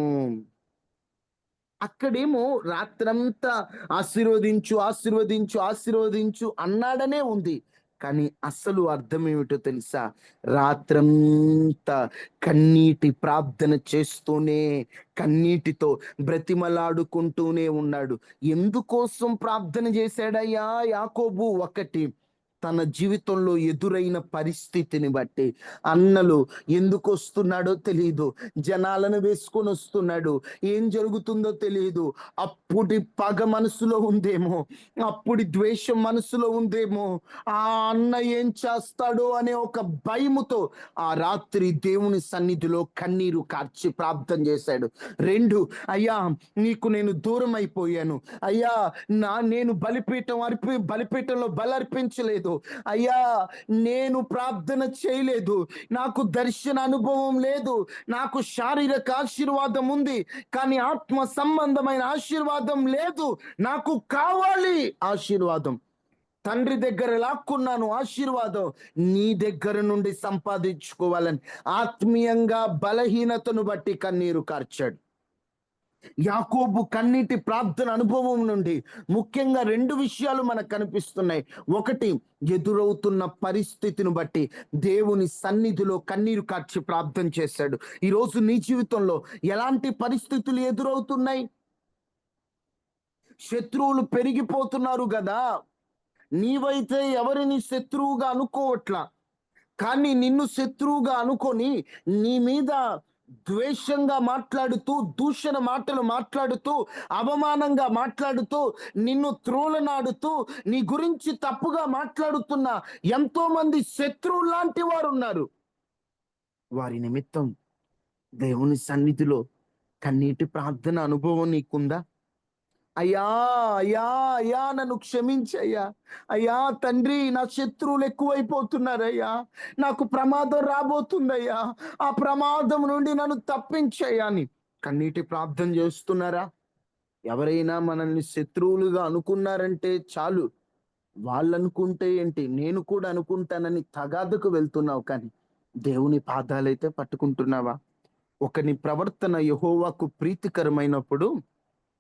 అక్కడేమో రాత్రంతా ఆశీర్వదించు ఆశీర్వదించు ఆశీర్వదించు అన్నాడనే ఉంది. కానీ అసలు అర్థం ఏమిటో తెలుసా? రాత్రంతా కన్నీటి ప్రార్థన చేస్తూనే, కన్నీటితో బ్రతిమలాడుకుంటూనే ఉన్నాడు. ఎందుకోసం ప్రార్థన చేశాడయ్యా యాకోబు? ఒకటి, తన జీవితంలో ఎదురైన పరిస్థితిని బట్టి. అన్నలు ఎందుకు వస్తున్నాడో తెలియదు, జనాలను వేసుకొని వస్తున్నాడు, ఏం జరుగుతుందో తెలియదు. అప్పుడి పగ మనసులో ఉందేమో, అప్పుడి ద్వేషం మనసులో ఉందేమో, ఆ అన్న ఏం చేస్తాడో అనే ఒక భయముతో ఆ రాత్రి దేవుని సన్నిధిలో కన్నీరు కార్చి ప్రార్థన చేశాడు. 2, అయ్యా నీకు నేను దూరం అయిపోయాను అయ్యా, నేను బలిపీఠంలో బలర్పించలేదు అయ్యా, నేను ప్రార్థన చేయలేదు, నాకు దర్శన అనుభవం లేదు, నాకు శారీరక ఆశీర్వాదం ఉంది కానీ ఆత్మ సంబంధమైన ఆశీర్వాదం లేదు, నాకు కావాలి ఆశీర్వాదం. తండ్రి దగ్గర లాక్కున్నాను ఆశీర్వాదం, నీ దగ్గర నుండి సంపాదించుకోవాలని ఆత్మీయంగా బలహీనతను బట్టి కన్నీరు కార్చాడు. యాకోబు కన్నీటి ప్రార్థన అనుభవం నుండి ముఖ్యంగా 2 విషయాలు మనకు కనిపిస్తున్నాయి. ఒకటి, ఎదురవుతున్న పరిస్థితిని బట్టి దేవుని సన్నిధిలో కన్నీరు కార్చి ప్రార్థన చేశాడు. ఈరోజు నీ జీవితంలో ఎలాంటి పరిస్థితులు ఎదురవుతున్నాయి? శత్రువులు పెరిగిపోతున్నారు కదా. నీవైతే ఎవరిని శత్రువుగా అనుకోవట్లా, కానీ నిన్ను శత్రువుగా అనుకొని నీ మీద ద్వేషంగా మాట్లాడుతూ, దూషణ మాటలు మాట్లాడుతూ, అవమానంగా మాట్లాడుతూ, నిన్ను త్రోలనాడుతూ, నీ గురించి తప్పుగా మాట్లాడుతున్న ఎంతో మంది శత్రువులు లాంటి వారు ఉన్నారు. వారి నిమిత్తం దేవుని సన్నిధిలో కన్నీటి ప్రార్థన అనుభవం నీకుందా? అయ్యా అయ్యా అయ్యా నన్ను క్షమించయ్యా, అయ్యా తండ్రి నా శత్రువులు ఎక్కువైపోతున్నారయ్యా, నాకు ప్రమాదం రాబోతుందయ్యా, ఆ ప్రమాదం నుండి నన్ను తప్పించయ్యా అని కన్నీటి ప్రార్థన చేస్తున్నారా? ఎవరైనా మనల్ని శత్రువులుగా అనుకున్నారంటే చాలు, వాళ్ళు అనుకుంటే ఏంటి, నేను కూడా అనుకుంటానని తగాదుకు వెళ్తున్నావు, కానీ దేవుని పాదాలైతే పట్టుకుంటున్నావా? ఒకని ప్రవర్తన యెహోవాకు ప్రీతికరమైనప్పుడు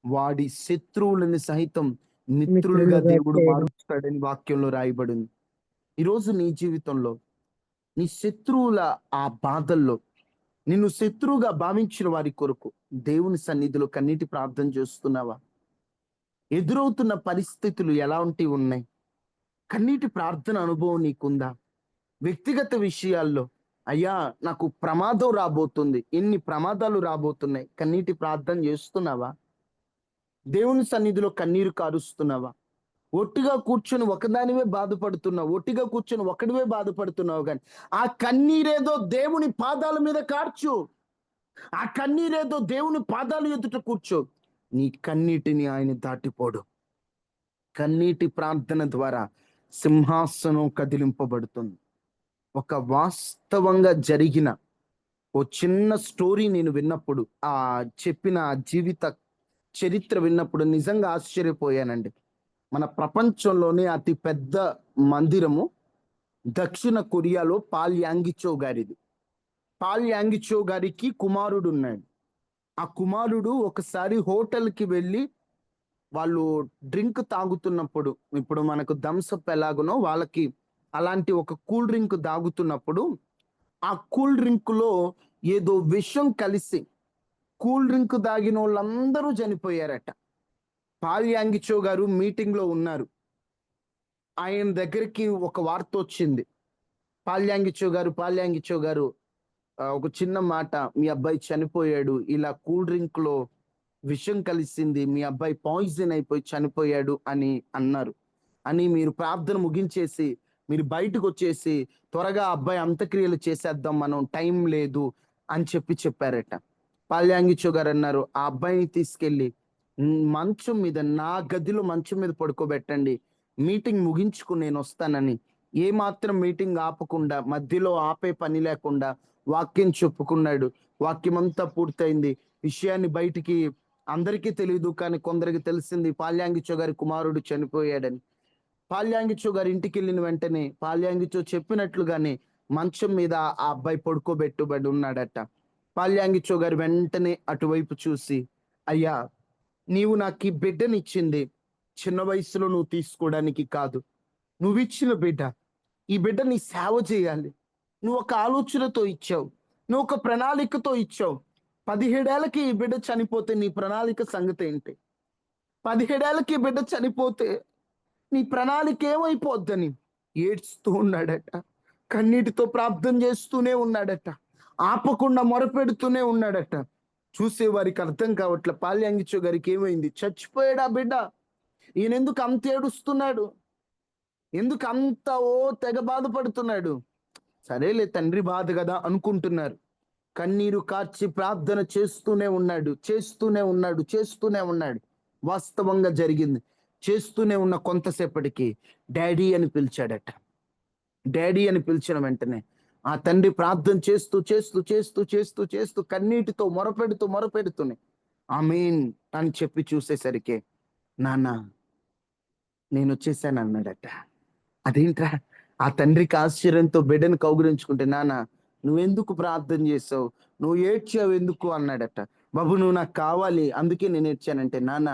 వాడి శత్రువులని సహితం మిత్రులుగా దేవుడు మారుస్తాడని వాక్యంలో రాయబడింది. ఈరోజు నీ జీవితంలో నీ శత్రువుల ఆ బాధల్లో నిన్ను శత్రువుగా భావించిన వారి కొరకు దేవుని సన్నిధిలో కన్నీటి ప్రార్థన చేస్తున్నావా? ఎదురవుతున్న పరిస్థితులు ఎలాంటివి ఉన్నాయి? కన్నీటి ప్రార్థన అనుభవం నీకుందా? వ్యక్తిగత విషయాల్లో అయ్యా నాకు ప్రమాదం రాబోతుంది, ఎన్ని ప్రమాదాలు రాబోతున్నాయి, కన్నీటి ప్రార్థన చేస్తున్నావా? దేవుని సన్నిధిలో కన్నీరు కారుస్తున్నావా? ఒట్టిగా కూర్చొని ఒకదానివే బాధపడుతున్నావు, ఒట్టిగా కూర్చొని ఒకడివే బాధపడుతున్నావు, కానీ ఆ కన్నీరేదో దేవుని పాదాల మీద కార్చు, ఆ కన్నీరేదో దేవుని పాదాలు ఎదుట కూర్చో. నీ కన్నీటిని ఆయన దాటిపోడు. కన్నీటి ప్రార్థన ద్వారా సింహాసనం కదిలింపబడుతుంది. ఒక వాస్తవంగా జరిగిన ఓ చిన్న స్టోరీ నేను విన్నప్పుడు, ఆ చెప్పిన జీవిత చరిత్ర విన్నప్పుడు నిజంగా ఆశ్చర్యపోయానండి. మన ప్రపంచంలోనే అతి పెద్ద మందిరము దక్షిణ కొరియాలో పాల్ యాంగిచో గారిది. పాల్ యాంగిచో గారికి కుమారుడు ఉన్నాడు. ఆ కుమారుడు ఒకసారి హోటల్కి వెళ్ళి వాళ్ళు డ్రింక్ తాగుతున్నప్పుడు, ఇప్పుడు మనకు థమ్సప్ ఎలాగునో వాళ్ళకి అలాంటి ఒక కూల్ డ్రింక్ తాగుతున్నప్పుడు ఆ కూల్ డ్రింక్ లో ఏదో విషం కలిసి కూల్ డ్రింక్ తాగిన వాళ్ళందరూ చనిపోయారట. పాల్ యాంగిచో గారు మీటింగ్ లో ఉన్నారు. ఆయన దగ్గరికి ఒక వార్త వచ్చింది. పాల్ యాంగిచో గారు ఒక చిన్న మాట, మీ అబ్బాయి చనిపోయాడు, ఇలా కూల్ డ్రింక్ లో విషం కలిసింది, మీ అబ్బాయి పాయిజన్ అయిపోయి చనిపోయాడు అని అన్నారు. అని మీరు ప్రార్థన ముగించేసి మీరు బయటకు వచ్చేసి త్వరగా అబ్బాయి అంత్యక్రియలు చేసేద్దాం, మనం టైం లేదు అని చెప్పారట. పాల్ యాంగిచో గారు అన్నారు, ఆ అబ్బాయిని తీసుకెళ్ళి మంచం మీద, నా గదిలో మంచం మీద పడుకోబెట్టండి, మీటింగ్ ముగించుకుని నేను వస్తానని. ఏ మాత్రం మీటింగ్ ఆపకుండా, మధ్యలో ఆపే పని లేకుండా వాక్యం చెప్పుకున్నాడు. వాక్యం అంతా పూర్తయింది. విషయాన్ని బయటికి అందరికీ తెలియదు, కానీ కొందరికి తెలిసింది పాల్ యాంగిచో గారి కుమారుడు చనిపోయాడని. పాల్ యాంగిచో గారి ఇంటికి వెళ్ళిన వెంటనే పాల్ యాంగిచో చెప్పినట్లుగానే మంచం మీద ఆ అబ్బాయి పడుకోబెట్టుబడి ఉన్నాడట. పాల్ యాంగిచో గారు వెంటనే అటువైపు చూసి, అయ్యా, నీవు నాకు ఈ బిడ్డనిచ్చింది చిన్న వయసులో నువ్వు తీసుకోవడానికి కాదు, నువ్వు ఇచ్చిన బిడ్డ, ఈ బిడ్డ నీ సేవ చేయాలి, నువ్వు ఒక ఆలోచనతో ఇచ్చావు, నువ్వు ఒక ప్రణాళికతో ఇచ్చావు. 17 ఏళ్ళకి ఈ బిడ్డ చనిపోతే నీ ప్రణాళిక సంగతి ఏంటి? 17 ఏళ్ళకి ఈ బిడ్డ చనిపోతే నీ ప్రణాళిక ఏమైపోద్దని ఏడ్చుతూ ఉన్నాడట. కన్నీటితో ప్రార్థన చేస్తూనే ఉన్నాడట. ఆపకుండా మొరపెడుతూనే ఉన్నాడట. చూసే వారికి అర్థం కావట్లే, పాల్ యాంగిచో గారికి ఏమైంది? చచ్చిపోయాడా బిడ్డ? ఈయన ఎందుకు అంత ఏడుస్తున్నాడు? ఎందుకు అంత తెగ బాధపడుతున్నాడు? సరేలే, తండ్రి బాధ కదా అనుకుంటున్నారు. కన్నీరు కార్చి ప్రార్థన చేస్తూనే ఉన్నాడు. వాస్తవంగా జరిగింది. చేస్తూనే ఉన్న కొంతసేపటికి డాడీ అని పిలిచాడట. డాడీ అని పిలిచిన వెంటనే ఆ తండ్రి ప్రార్థన చేస్తూ కన్నీటితో మొరపెడుతూనే ఆమేన్ అని చెప్పి చూసేసరికి, నాన్న నేను వచ్చేసాను అన్నాడట. అదేంట్రా? ఆ తండ్రికి ఆశ్చర్యంతో బిడ్డను కౌగిలించుకుంటే, నాన్న నువ్వెందుకు ప్రార్థన చేసావు, నువ్వు ఏడ్చావు ఎందుకు అన్నాడట. బాబు, నువ్వు నాకు కావాలి, అందుకే నేను ఏడ్చానంటే, నాన్న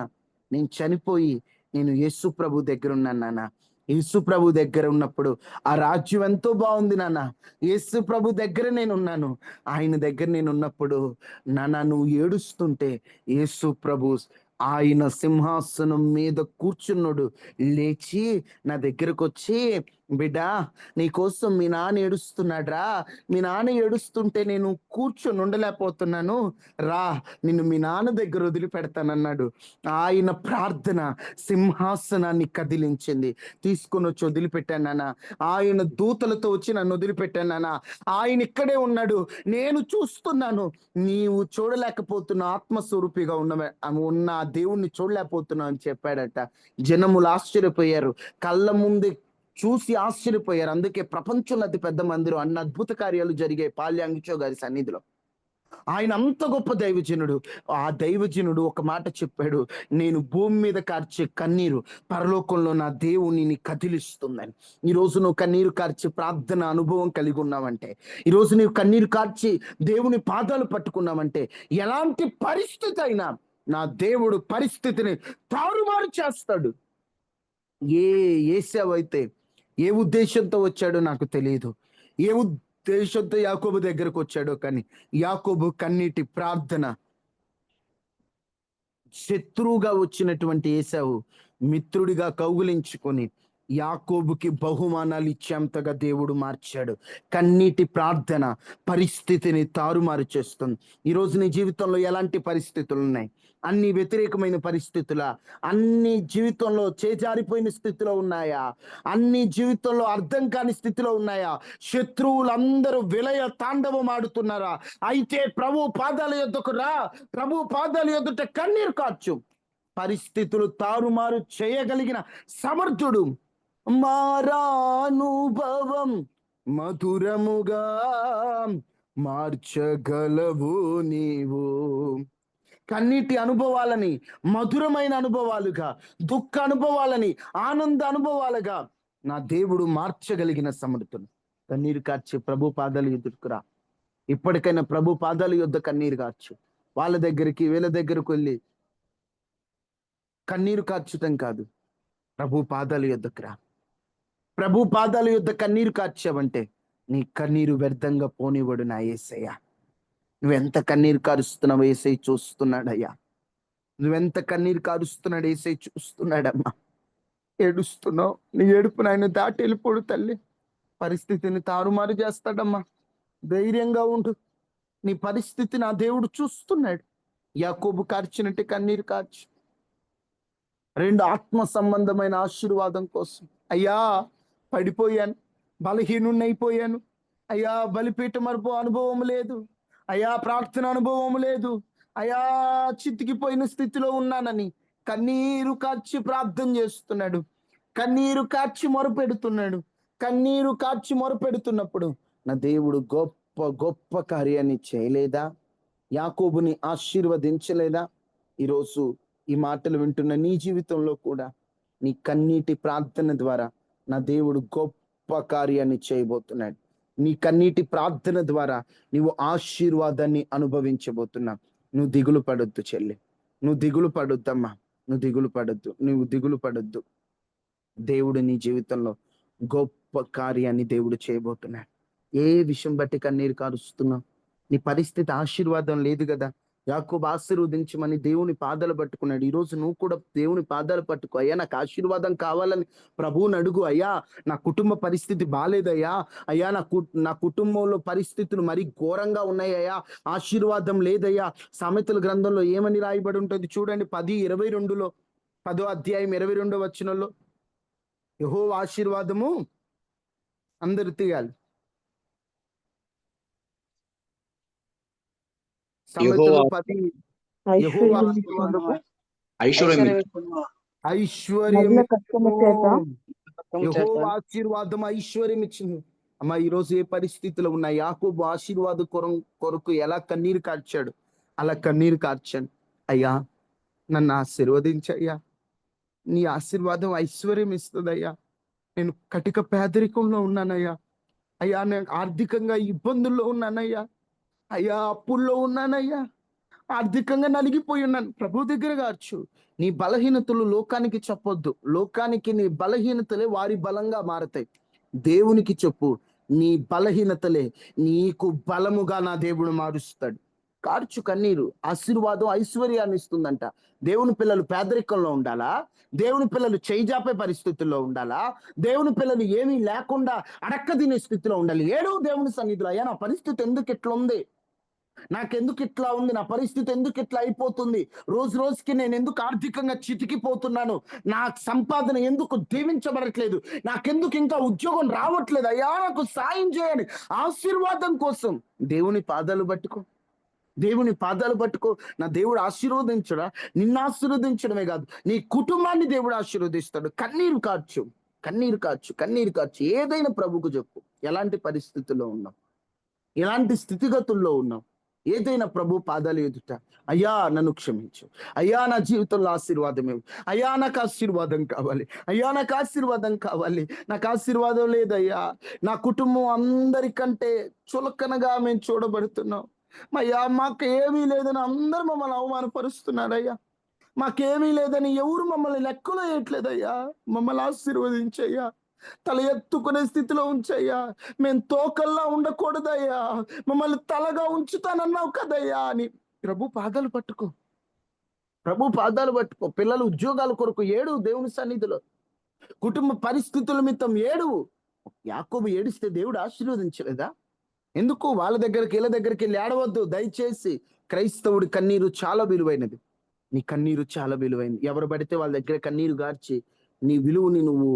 నేను చనిపోయి నేను యేసు ప్రభు దగ్గర ఉన్నాను నాన్న. యేసు ప్రభు దగ్గర ఉన్నప్పుడు ఆ రాజ్యం ఎంతో బాగుంది నాన్న. యేసు ప్రభు దగ్గర నేను ఉన్నాను. ఆయన దగ్గర నేను ఉన్నప్పుడు నాన్న నువ్వు ఏడుస్తుంటే యేసు ప్రభు ఆయన సింహాసనం మీద కూర్చున్నాడు లేచి నా దగ్గరకు వచ్చి, బిడ్డా నీకోసం మీ నాన్న ఏడుస్తున్నాడ్రా, మీ నాన్న ఏడుస్తుంటే నేను కూర్చొని ఉండలేకపోతున్నాను, రా నిన్ను మీ నాన్న దగ్గర వదిలిపెడతానన్నాడు. ఆయన ప్రార్థన సింహాసనాన్ని కదిలించింది. తీసుకొని వచ్చి వదిలిపెట్టాను నాన్న. ఆయన దూతలతో వచ్చి నన్ను వదిలిపెట్టాను నాన్న. ఆయన ఇక్కడే ఉన్నాడు, నేను చూస్తున్నాను. నీవు చూడలేకపోతున్న ఆత్మస్వరూపిగా ఉన్న దేవుణ్ణి చూడలేకపోతున్నావు అని చెప్పాడట. జనములు ఆశ్చర్యపోయారు, కళ్ళ ముందే చూసి ఆశ్చర్యపోయారు. అందుకే ప్రపంచంలో అతి పెద్ద మందిరం, అన్ని అద్భుత కార్యాలు జరిగాయి పాల్ యాంగిచో గారి సన్నిధిలో. ఆయన అంత గొప్ప దైవజనుడు. ఆ దైవజనుడు ఒక మాట చెప్పాడు, నేను భూమి మీద కార్చే కన్నీరు పరలోకంలో నా దేవుని కదిలిస్తుందని. ఈరోజు నువ్వు కన్నీరు కార్చి ప్రార్థన అనుభవం కలిగి ఉన్నావంటే, ఈరోజు నీవు కన్నీరు కార్చి దేవుని పాదాలు పట్టుకున్నావంటే, ఎలాంటి పరిస్థితి అయినా నా దేవుడు పరిస్థితిని తారుమారు చేస్తాడు. ఏసావు అయితే ఏ ఉద్దేశంతో వచ్చాడో నాకు తెలియదు, ఏ ఉద్దేశంతో యాకోబు దగ్గరకు వచ్చాడో, కానీ యాకోబు కన్నీటి ప్రార్థన శత్రువుగా వచ్చినటువంటి ఏసావు మిత్రుడిగా కౌగిలించుకొని యాకోబుకి బహుమానాలు ఇచ్చేంతగా దేవుడు మార్చాడు. కన్నీటి ప్రార్థన పరిస్థితిని తారుమారు చేస్తుంది. ఈరోజు నీ జీవితంలో ఎలాంటి పరిస్థితులు ఉన్నాయి? అన్ని వ్యతిరేకమైన పరిస్థితుల, అన్ని జీవితంలో చేజారిపోయిన స్థితిలో ఉన్నాయా? అన్ని జీవితంలో అర్థం కాని స్థితిలో ఉన్నాయా? శత్రువులందరూ విలయ తాండవం ఆడుతున్నారా? అయితే ప్రభు పాదాల యొద్దకు రా, ప్రభు పాదాల యొద్దట కన్నీరు కార్చు. పరిస్థితులు తారుమారు చేయగలిగిన సమర్థుడు. మారానుభవం మధురముగా మార్చగలవు నీవు. కన్నీటి అనుభవాలని మధురమైన అనుభవాలుగా, దుఃఖ అనుభవాలని ఆనంద అనుభవాలుగా నా దేవుడు మార్చగలిగిన సమర్థుడు. కన్నీరు కార్చి ప్రభు పాదాలు ఎదుర్కొరా. ఇప్పటికైనా ప్రభు పాదాల యొద్ద కన్నీరు కార్చు. వాళ్ళ దగ్గరికి వీళ్ళ దగ్గరకు వెళ్ళి కన్నీరు కార్చుతం కాదు, ప్రభు పాదాల యొద్దకు రా. ప్రభు పాదాల యొద్ద కన్నీరు కార్చావంటే నీ కన్నీరు వ్యర్థంగా పోనివ్వడు నా యేసయ్య. నువ్వెంత కన్నీరు కారుస్తున్నావు యేసయ్య చూస్తున్నాడయ్యా. నువ్వెంత కన్నీరు కారుస్తున్నాడు యేసయ్య చూస్తున్నాడమ్మా. ఏడుస్తున్నావు, నీ ఏడుపును ఆయన దాటి వెళ్ళిపోడు తల్లి. పరిస్థితిని తారుమారు చేస్తాడమ్మా. ధైర్యంగా ఉండు. నీ పరిస్థితి నా దేవుడు చూస్తున్నాడు. యాకోబు కార్చినట్టు కన్నీరు కార్చు. 2 ఆత్మ సంబంధమైన ఆశీర్వాదం కోసం. అయ్యా పడిపోయాను, బలహీనున్నైపోయాను. అయ్యా బలిపీఠం అనుభవం లేదు. అయ్యా ప్రార్థన అనుభవం లేదు. అయ్యా చితికిపోయిన స్థితిలో ఉన్నానని కన్నీరు కార్చి ప్రార్థన చేస్తున్నాడు. కన్నీరు కార్చి మొరపెడుతున్నాడు. కన్నీరు కార్చి మొరపెడుతున్నప్పుడు నా దేవుడు గొప్ప గొప్ప కార్యాన్ని చేయలేదా? యాకోబుని ఆశీర్వదించలేదా? ఈరోజు ఈ మాటలు వింటున్న నీ జీవితంలో కూడా నీ కన్నీటి ప్రార్థన ద్వారా నా దేవుడు గొప్ప కార్యాన్ని చేయబోతున్నాడు. నీ కన్నీటి ప్రార్థన ద్వారా నీవు ఆశీర్వాదాన్ని అనుభవించబోతున్నావు. నువ్వు దిగులు పడొద్దు చెల్లి, నువ్వు దిగులు పడొద్దమ్మా, నువ్వు దిగులు పడొద్దు. దేవుడు నీ జీవితంలో గొప్ప కార్యాన్ని దేవుడు చేయబోతున్నాడు. ఏ విషయం బట్టి కన్నీరు కారుస్తున్నావు? నీ పరిస్థితి ఆశీర్వాదం లేదు కదా. యాకోబు ఆశీర్వదించమని దేవుని పాదాలు పట్టుకున్నాడు. ఈరోజు నువ్వు కూడా దేవుని పాదాలు పట్టుకో. అయ్యా నాకు ఆశీర్వాదం కావాలని ప్రభువుని అడుగు. అయ్యా నా కుటుంబ పరిస్థితి బాలేదయ్యా, అయ్యా నా కుటుంబంలో పరిస్థితులు మరీ ఘోరంగా ఉన్నాయ్యా, ఆశీర్వాదం లేదయ్యా. సామెతల గ్రంథంలో ఏమని రాయబడి ఉంటుంది చూడండి, 10:22లో 10వ అధ్యాయం 22వ వచనంలో, యెహోవా ఆశీర్వాదము అందరు తీయాలి. సామెతలు 10 యెహోవా ఆశీర్వాదము ఐశ్వర్యం. యెహోవా ఆశీర్వాదం ఐశ్వర్యం ఇచ్చింది. అమ్మా ఈరోజు ఏ పరిస్థితిలో ఉన్నా యాకోబు ఆశీర్వాద కొరకు ఎలా కన్నీరు కార్చాడు అలా కన్నీరు కార్చాను. అయ్యా నన్ను ఆశీర్వదించయ్యా, నీ ఆశీర్వాదం ఐశ్వర్యం ఇస్తుందయ్యా. నేను కటిక పేదరికంలో ఉన్నానయ్యా. అయ్యా నేను ఆర్థికంగా ఇబ్బందుల్లో ఉన్నానయ్యా. అయ్యా అప్పుల్లో ఉన్నానయ్యా. ఆర్థికంగా నలిగిపోయి ఉన్నాను. ప్రభు దగ్గర కార్చు. నీ బలహీనతలు లోకానికి చెప్పొద్దు. లోకానికి నీ బలహీనతలే వారి బలంగా మారతాయి. దేవునికి చెప్పు, నీ బలహీనతలే నీకు బలముగా నా దేవుడు మారుస్తాడు. కార్చు కన్నీరు. ఆశీర్వాదం ఐశ్వర్యాన్ని ఇస్తుందంట. దేవుని పిల్లలు పేదరికంలో ఉండాలా? దేవుని పిల్లలు చేయిజాపే పరిస్థితుల్లో ఉండాలా? దేవుని పిల్లలు ఏమీ లేకుండా అడక్క తినే స్థితిలో ఉండాలి. ఏడు దేవుని సన్నిధిలో, అయ్యా నా పరిస్థితి ఎందుకు ఇట్లా ఉంది, నాకెందుకు ఇట్లా ఉంది, నా పరిస్థితి ఎందుకు ఇట్లా అయిపోతుంది, రోజు రోజుకి నేను ఎందుకు ఆర్థికంగా చితికిపోతున్నాను, నా సంపాదన ఎందుకు దీవించబడట్లేదు, నాకెందుకు ఇంకా ఉద్యోగం రావట్లేదు, అయ్యా నాకు సాయం చేయండి. ఆశీర్వాదం కోసం దేవుని పాదాలు పట్టుకో. దేవుని పాదాలు పట్టుకో. నా దేవుడు ఆశీర్వదించడా? నిన్ను ఆశీర్వదించడమే కాదు, నీ కుటుంబాన్ని దేవుడు ఆశీర్వదిస్తాడు. కన్నీరు కార్చు, కన్నీరు కార్చు, కన్నీరు కార్చు. ఏదైనా ప్రభుకు చెప్పు. ఎలాంటి పరిస్థితుల్లో ఉన్నావు, ఎలాంటి స్థితిగతుల్లో ఉన్నావు, ఏదైనా ప్రభు పాదాలు ఎదుట, అయ్యా నన్ను క్షమించు, అయ్యా నా జీవితంలో ఆశీర్వాదం ఇవ్వు, అయ్యా నాకు ఆశీర్వాదం కావాలి, అయ్యా నాకు ఆశీర్వాదం కావాలి, నాకు ఆశీర్వాదం లేదయ్యా, నా కుటుంబం అందరికంటే చులకనగా మేము చూడబడుతున్నాం, అయ్యా మాకు ఏమీ లేదని అందరూ మమ్మల్ని అవమానపరుస్తున్నారయ్యా, మాకేమీ లేదని ఎవరు మమ్మల్ని లెక్కలో వేయట్లేదయ్యా, మమ్మల్ని ఆశీర్వదించయ్యా, తల ఎత్తుకునే స్థితిలో ఉంచయ్యా, మేము తోకల్లా ఉండకూడదయ్యా, మమ్మల్ని తలగా ఉంచుతానన్నావు కదయ్యా అని ప్రభు పాదాలు పట్టుకో. ప్రభు పాదాలు పట్టుకో. పిల్లలు ఉద్యోగాల కొరకు ఏడు దేవుని సన్నిధిలో. కుటుంబ పరిస్థితుల నిమిత్తం ఏడు. యాకోబు ఏడిస్తే దేవుడు ఆశీర్వదించలేదా? ఎందుకు వాళ్ళ దగ్గరికి వీళ్ళ దగ్గరికి వెళ్ళి ఏడవద్దు దయచేసి. క్రైస్తవుడి కన్నీరు చాలా విలువైనది. నీ కన్నీరు చాలా విలువైనది. ఎవరు పడితే వాళ్ళ దగ్గర కన్నీరు గార్చి నీ విలువని నువ్వు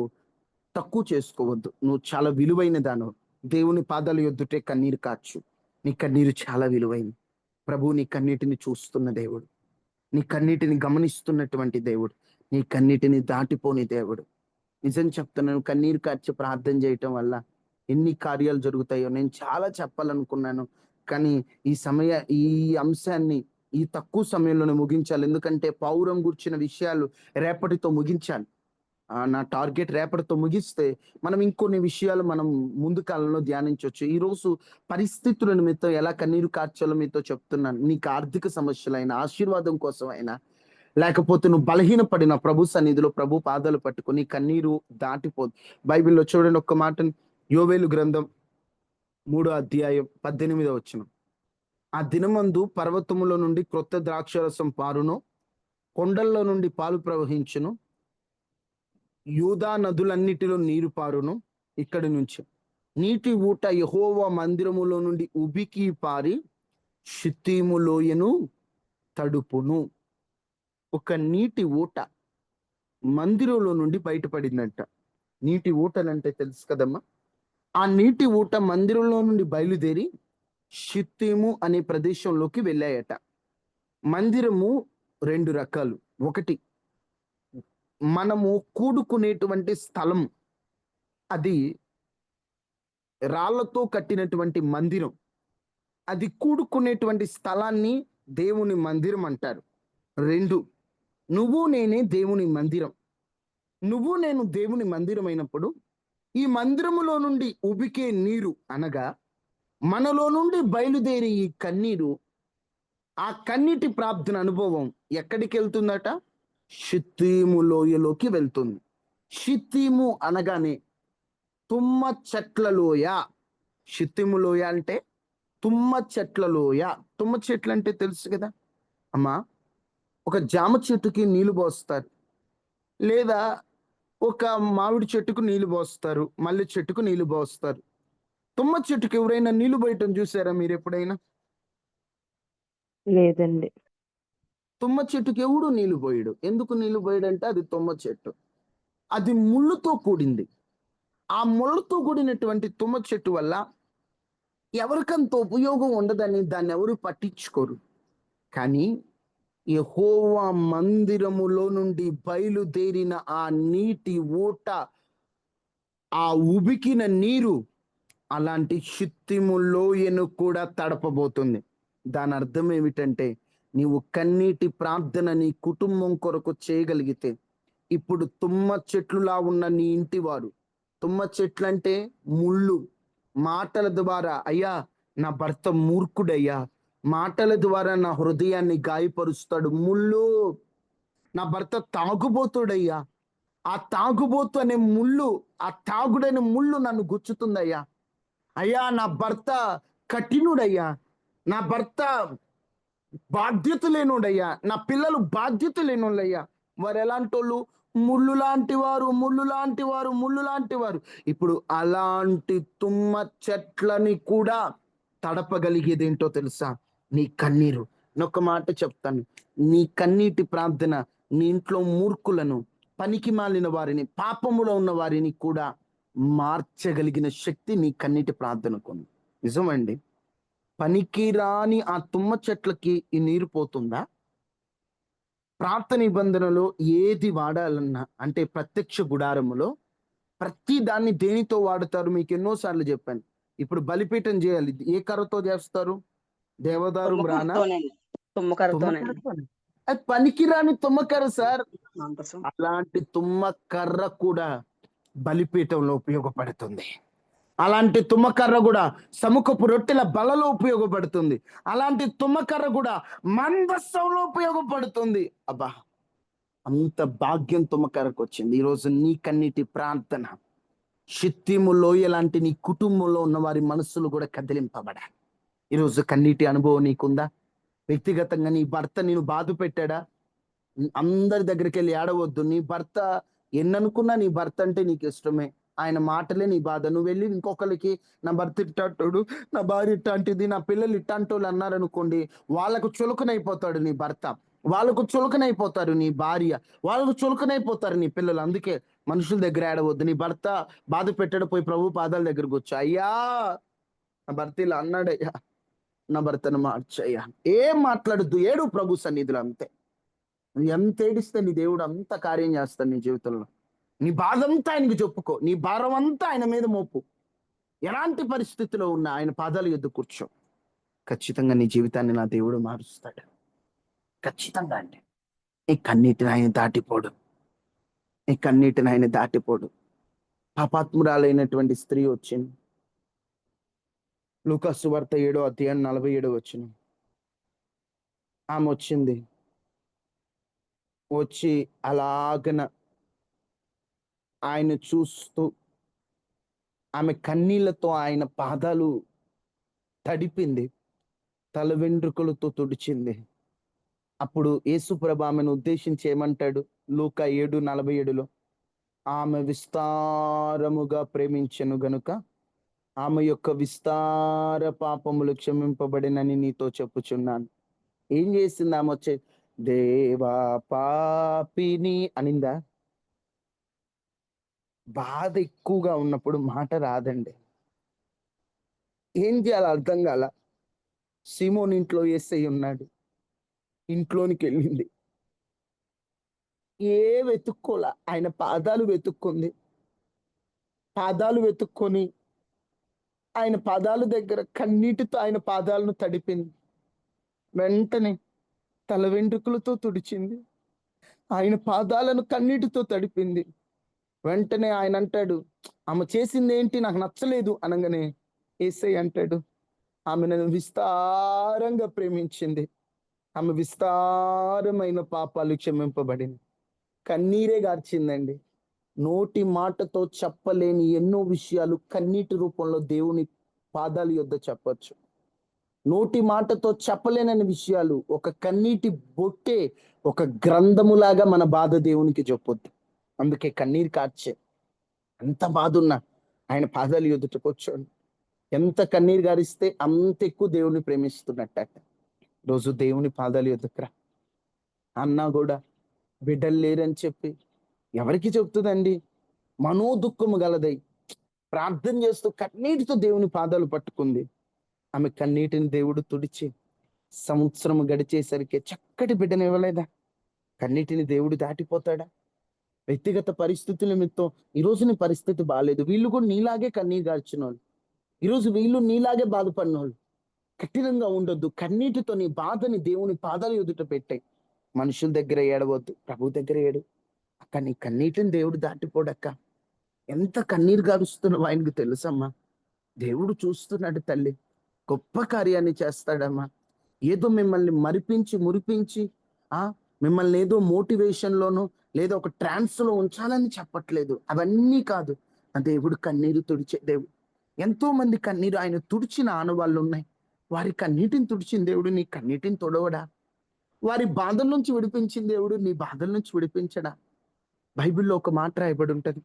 తక్కువ చేసుకోవద్దు. నువ్వు చాలా విలువైన దాను. దేవుని పాదాలు ఎద్దుటే కన్నీరు కార్చు. నీ కన్నీరు చాలా విలువైంది. ప్రభు నీ కన్నీటిని చూస్తున్న దేవుడు, నీ కన్నీటిని గమనిస్తున్నటువంటి దేవుడు, నీ కన్నీటిని దాటిపోని దేవుడు. నిజం చెప్తున్నాను, కన్నీరు కార్చి ప్రార్థన చేయటం వల్ల ఎన్ని కార్యాలు జరుగుతాయో నేను చాలా చెప్పాలనుకున్నాను. కానీ ఈ అంశాన్ని ఈ తక్కువ సమయంలోనే ముగించాలి. ఎందుకంటే పౌరం గుర్చిన విషయాలు రేపటితో ముగించాలి. నా టార్గెట్ రేపటితో ముగిస్తే మనం ఇంకొన్ని విషయాలు మనం ముందు కాలంలో ధ్యానించవచ్చు. ఈరోజు పరిస్థితుల నిమిత్తం ఎలా కన్నీరు కార్చాలో మీతో చెప్తున్నాను. నీకు ఆర్థిక సమస్యలైనా, ఆశీర్వాదం కోసమైనా, లేకపోతే నువ్వు బలహీనపడిన ప్రభు సన్నిధిలో ప్రభు పాదాలు పట్టుకొని కన్నీరు దాటిపోదు. బైబిల్లో చూడండి ఒక్క మాటని, యోవేలు గ్రంథం 3వ అధ్యాయం 18వ వచనం. ఆ దినమందు పర్వతములో నుండి క్రొత్త ద్రాక్షరసం పారును, కొండల్లో నుండి పాలు ప్రవహించును, యూదా నదులన్నిటిలో నీరు పారును. ఇక్కడి నుంచి నీటి ఊట యెహోవా మందిరములో నుండి ఉబికి పారి షిత్తీము లోయను తడుపును. ఒక నీటి ఊట మందిరంలో నుండి బయటపడిందంట. నీటి ఊటలంటే తెలుసు కదమ్మా. ఆ నీటి ఊట మందిరంలో నుండి బయలుదేరి షిత్తీము అనే ప్రదేశంలోకి వెళ్ళాయట. మందిరము 2 రకాలు. ఒకటి మనము కూడుకునేటువంటి స్థలం, అది రాళ్లతో కట్టినటువంటి మందిరం. అది కూడుకునేటువంటి స్థలాన్ని దేవుని మందిరం అంటారు. 2, నువ్వు నేనే దేవుని మందిరం. నువ్వు నేను దేవుని మందిరం అయినప్పుడు ఈ మందిరములో నుండి ఉబికే నీరు అనగా మనలో నుండి బయలుదేరి ఈ కన్నీరు, ఆ కన్నీటి ప్రార్థన అనుభవం ఎక్కడికి వెళ్తుందట? షిత్తీము లోయలోకి వెళ్తుంది. షిత్తీము అనగానే తుమ్మ చెట్ల లోయ. షిత్తీము లోయ అంటే తుమ్మ చెట్ల లోయ. తుమ్మ చెట్లు అంటే తెలుసు కదా అమ్మా. ఒక జామ చెట్టుకి నీళ్లు పోస్తారు, లేదా ఒక మామిడి చెట్టుకు నీళ్లు పోస్తారు, మల్లె చెట్టుకు నీళ్లు పోస్తారు. తుమ్మ చెట్టుకు ఎవరైనా నీళ్లు పోయటం చూసారా మీరు ఎప్పుడైనా? లేదండి. తుమ్మ చెట్టుకి ఎవడు నీళ్లు పోయడు. ఎందుకు నీళ్లు పోయడంటే అది తుమ్మ చెట్టు, అది ముళ్ళుతో కూడింది. ఆ ముళ్ళతో కూడినటువంటి తుమ్మ చెట్టు వల్ల ఎవరికంత ఉపయోగం ఉండదని దాన్ని ఎవరు పట్టించుకోరు. కానీ యెహోవా మందిరములో నుండి బయలుదేరిన ఆ నీటి ఊట, ఆ ఉబికిన నీరు అలాంటి షిత్తీము లోయను కూడా తడపబోతుంది. దాని అర్థం ఏమిటంటే, నీవు కన్నీటి ప్రార్థన నీ కుటుంబం కొరకు చేయగలిగితే, ఇప్పుడు తుమ్మ చెట్లులా ఉన్న నీ ఇంటి వారు, తుమ్మ చెట్లు అంటే ముళ్ళు, మాటల ద్వారా అయ్యా నా భర్త మూర్ఖుడయ్యా, మాటల ద్వారా నా హృదయాన్ని గాయపరుస్తాడు, ముళ్ళు, నా భర్త తాగుబోతుడయ్యా, ఆ తాగుబోతు అనే ముళ్ళు, ఆ తాగుడనే ముళ్ళు నన్ను గుచ్చుతుందయ్యా, అయ్యా నా భర్త కఠినుడయ్యా, నా భర్త బాధ్యత లేనుడయ్యా, నా పిల్లలు బాధ్యత లేనులయ్యా. వారు ఎలాంటి వాళ్ళు? ముళ్ళు లాంటి వారు, ముళ్ళు లాంటి వారు, ముళ్ళు లాంటి వారు. ఇప్పుడు అలాంటి తుమ్మ చెట్లని కూడా తడపగలిగేది ఏంటో తెలుసా? నీ కన్నీరు. నొక్క మాట చెప్తాను, నీ కన్నీటి ప్రార్థన నీ ఇంట్లో మూర్ఖులను, పనికి మాలిన వారిని, పాపములో ఉన్న వారిని కూడా మార్చగలిగిన శక్తి నీ కన్నీటి ప్రార్థనకు ఉంది. నిజమండి. పనికిరాని ఆ తుమ్మ చెట్లకి ఈ నీరు పోతుందా? ప్రార్థన నిబంధనలో ఏది వాడాలన్నా, అంటే ప్రత్యక్ష గుడారములో ప్రతి దాన్ని దేనితో వాడతారు మీకు ఎన్నోసార్లు చెప్పాను. ఇప్పుడు బలిపీఠం చేయాలి, ఏ కర్రతో చేస్తారు? దేవదారు మ్రాన, తుమ్మకర్రతోనండి. అది పనికిరాని తుమ్మకర్ర సార్. అలాంటి తుమ్మ కర్ర కూడా బలిపీఠంలో ఉపయోగపడుతుంది. అలాంటి తుమ్మకర్ర కూడా సముఖపు రొట్టెల బలలో ఉపయోగపడుతుంది. అలాంటి తుమ్మకర్ర కూడా మందస్సంలో ఉపయోగపడుతుంది. అబ్బా, అంత భాగ్యం తుమ్మకర్రకు వచ్చింది. ఈరోజు నీ కన్నీటి ప్రార్థన షిత్తీము లోయ లాంటి నీ కుటుంబంలో ఉన్న వారి మనస్సులు కూడా కదిలింపబడాలి. ఈరోజు కన్నీటి అనుభవం నీకుందా? వ్యక్తిగతంగా నీ భర్త నేను బాధ పెట్టాడా? అందరి దగ్గరికి వెళ్ళి ఏడవద్దు. నీ భర్త ఎన్ననుకున్నా నీ భర్త అంటే నీకు ఇష్టమే, ఆయన మాటలే నీ బాధ. నువ్వు వెళ్ళి ఇంకొకరికి నా భర్త ఇట్టాడు, నా భార్య ఇట్టాంటిది, నా పిల్లలు ఇట్టాంటోళ్ళు అన్నారనుకోండి, వాళ్ళకు చులకనైపోతాడు నీ భర్త, వాళ్ళకు చులకనైపోతారు నీ భార్య, వాళ్ళకు చులకనైపోతారు నీ పిల్లలు. అందుకే మనుషుల దగ్గర ఏడవద్దు. నీ భర్త బాధ పెట్టాడు, పోయి ప్రభు పాదాల దగ్గరకు వచ్చా, అయ్యా నా భర్త ఇలా అన్నాడయ్యా, నా భర్తను మార్చయ్యా. ఏం మాట్లాడద్దు, ఏడు ప్రభు సన్నిధిలో. అంతే. నువ్వు ఎంత ఏడిస్తే నీ దేవుడు అంత కార్యం చేస్తాడు నీ జీవితంలో. నీ బాధ అంతా ఆయనకి చెప్పుకో, నీ భారం అంతా ఆయన మీద మోపు. ఎలాంటి పరిస్థితిలో ఉన్నా ఆయన పాదాల యొద్ద కూర్చో. ఖచ్చితంగా నీ జీవితాన్ని నా దేవుడు మారుస్తాడు. ఖచ్చితంగా. అంటే నీ కన్నీటిని ఆయన దాటిపోడు. ఈ కన్నీటిని ఆయన దాటిపోడు. పాపాత్మురాలైనటువంటి స్త్రీ వచ్చింది. లూకా సువార్త 7:47 ఆమె వచ్చింది. వచ్చి అలాగన ఆయన చూస్తూ ఆమె కన్నీళ్లతో ఆయన పాదాలు తడిపింది, తల వెంట్రుకలతో తుడిచింది. అప్పుడు యేసుప్రభు ఆమెను ఉద్దేశించి ఏమంటాడు? లూకా 7:47 ఆమె విస్తారముగా ప్రేమించెను గనుక ఆమె యొక్క విస్తార పాపములు క్షమింపబడినని నీతో చెప్పుచున్నాను. ఏం చేసింది ఆమె? వచ్చే దేవా పాపిని అనిందా? బాధ ఎక్కువగా ఉన్నప్పుడు మాట రాదండి. ఏం చేయాలో అర్థం కాల. సీమోన్ ఇంట్లో యేసయ్య ఉన్నాడు. ఇంట్లోనికి వెళ్ళింది. ఏ వెతుక్కోలా, ఆయన పాదాలు వెతుక్కుంది. పాదాలు వెతుక్కొని ఆయన పాదాల దగ్గర కన్నీటితో ఆయన పాదాలను తడిపింది. వెంటనే తల వెంట్రుకలతో తుడిచింది. ఆయన పాదాలను కన్నీటితో తడిపింది. వెంటనే ఆయన అంటాడు, ఆమె చేసింది ఏంటి నాకు నచ్చలేదు అనగానే యేసయ్య అంటాడు, ఆమె నన్ను విస్తారంగా ప్రేమించింది, ఆమె విస్తారమైన పాపాలు క్షమింపబడింది. కన్నీరే గార్చిందండి. నోటి మాటతో చెప్పలేని ఎన్నో విషయాలు కన్నీటి రూపంలో దేవుని పాదాల యొద్ద చెప్పొచ్చు. నోటి మాటతో చెప్పలేనని విషయాలు ఒక కన్నీటి బొట్టే ఒక గ్రంథములాగా మన బాధ దేవునికి చెప్పొద్దు. అందుకే కన్నీరు కార్చే. ఎంత బాధ ఉన్నా ఆయన పాదాలు ఎదుట కూర్చోండి. ఎంత కన్నీరు గారిస్తే అంత ఎక్కువ దేవుని ప్రేమిస్తున్నట్ట. రోజు దేవుని పాదాలు ఎదుకురా. అన్నా కూడా బిడ్డలు లేరని చెప్పి ఎవరికి చెప్తుందండి? మనోదుఖము గలదై ప్రార్థన చేస్తూ కన్నీటితో దేవుని పాదాలు పట్టుకుంది. ఆమె కన్నీటిని దేవుడు తుడిచి సంవత్సరం గడిచేసరికి చక్కటి బిడ్డను ఇవ్వలేదా? కన్నీటిని దేవుడు దాటిపోతాడా? వ్యక్తిగత పరిస్థితుల నిమిత్తం ఈరోజు నీ పరిస్థితి బాగాలేదు, వీళ్ళు కూడా నీలాగే కన్నీరు గార్చిన వాళ్ళు, ఈరోజు వీళ్ళు నీలాగే బాధపడిన వాళ్ళు. కఠినంగా ఉండొద్దు. కన్నీటితో నీ బాధని దేవుని పాదాల ఎదుట పెట్టాయి. మనుషుల దగ్గర ఏడవద్దు, ప్రభు దగ్గర ఏడు. అక్క నీ కన్నీటిని దేవుడు దాటిపోడక్క. ఎంత కన్నీరు గారుస్తున్నావు ఆయనకు తెలుసమ్మా. దేవుడు చూస్తున్నాడు తల్లి, గొప్ప కార్యాన్ని చేస్తాడమ్మా. ఏదో మిమ్మల్ని మరిపించి మురిపించి మిమ్మల్ని ఏదో మోటివేషన్లోనో లేదా ఒక ట్రాన్స్లో ఉంచాలని చెప్పట్లేదు. అవన్నీ కాదు. ఆ దేవుడు కన్నీరు తుడిచే దేవుడు. ఎంతో మంది కన్నీరు ఆయన తుడిచిన ఆనవాళ్ళు ఉన్నాయి. వారి కన్నీటిని తుడిచిన దేవుడు నీ కన్నీటిని తొడవడా? వారి బాధల నుంచి విడిపించిన దేవుడు నీ బాధల నుంచి విడిపించడా? బైబిల్లో ఒక మాట రాయబడి ఉంటది,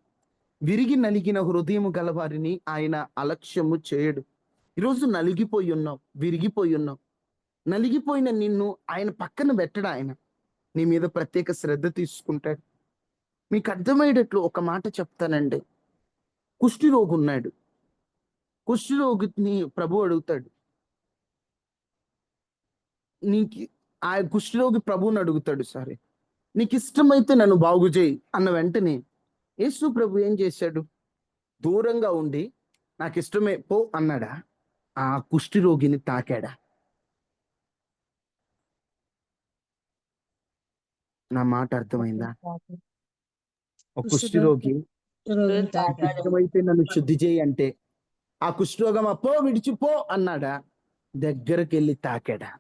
విరిగి నలిగిన హృదయము గలవారిని ఆయన అలక్ష్యము చేయడు. ఈరోజు నలిగిపోయి ఉన్నావు, విరిగిపోయి ఉన్నావు. నలిగిపోయిన నిన్ను ఆయన పక్కన పెట్టడు. ఆయన నీ మీద ప్రత్యేక శ్రద్ధ తీసుకుంటాడు. మీకు అర్థమయ్యేటట్లు ఒక మాట చెప్తానండి. కుష్ఠిరోగి ఉన్నాడు. కుష్ఠిరోగిని ప్రభు అడుగుతాడు, నీకు ఆ కుష్ఠిరోగి ప్రభువుని అడుగుతాడు, సరే నీకు ఇష్టమైతే నన్ను బాగు చేయి అన్న వెంటనే యేసు ప్రభు ఏం చేశాడు? దూరంగా ఉండి నాకు ఇష్టమే పో అన్నాడా? ఆ కుష్ఠిరోగిని తాకాడా? నా మాట అర్థమైందా? ఒక కుష్ఠిరోగి నాకు ఇష్టమైతే నన్ను శుద్ధి చేయి అంటే ఆ కుష్ఠరోగం పో విడిచిపో అన్నాడా? దగ్గరికి వెళ్ళి తాకాడా?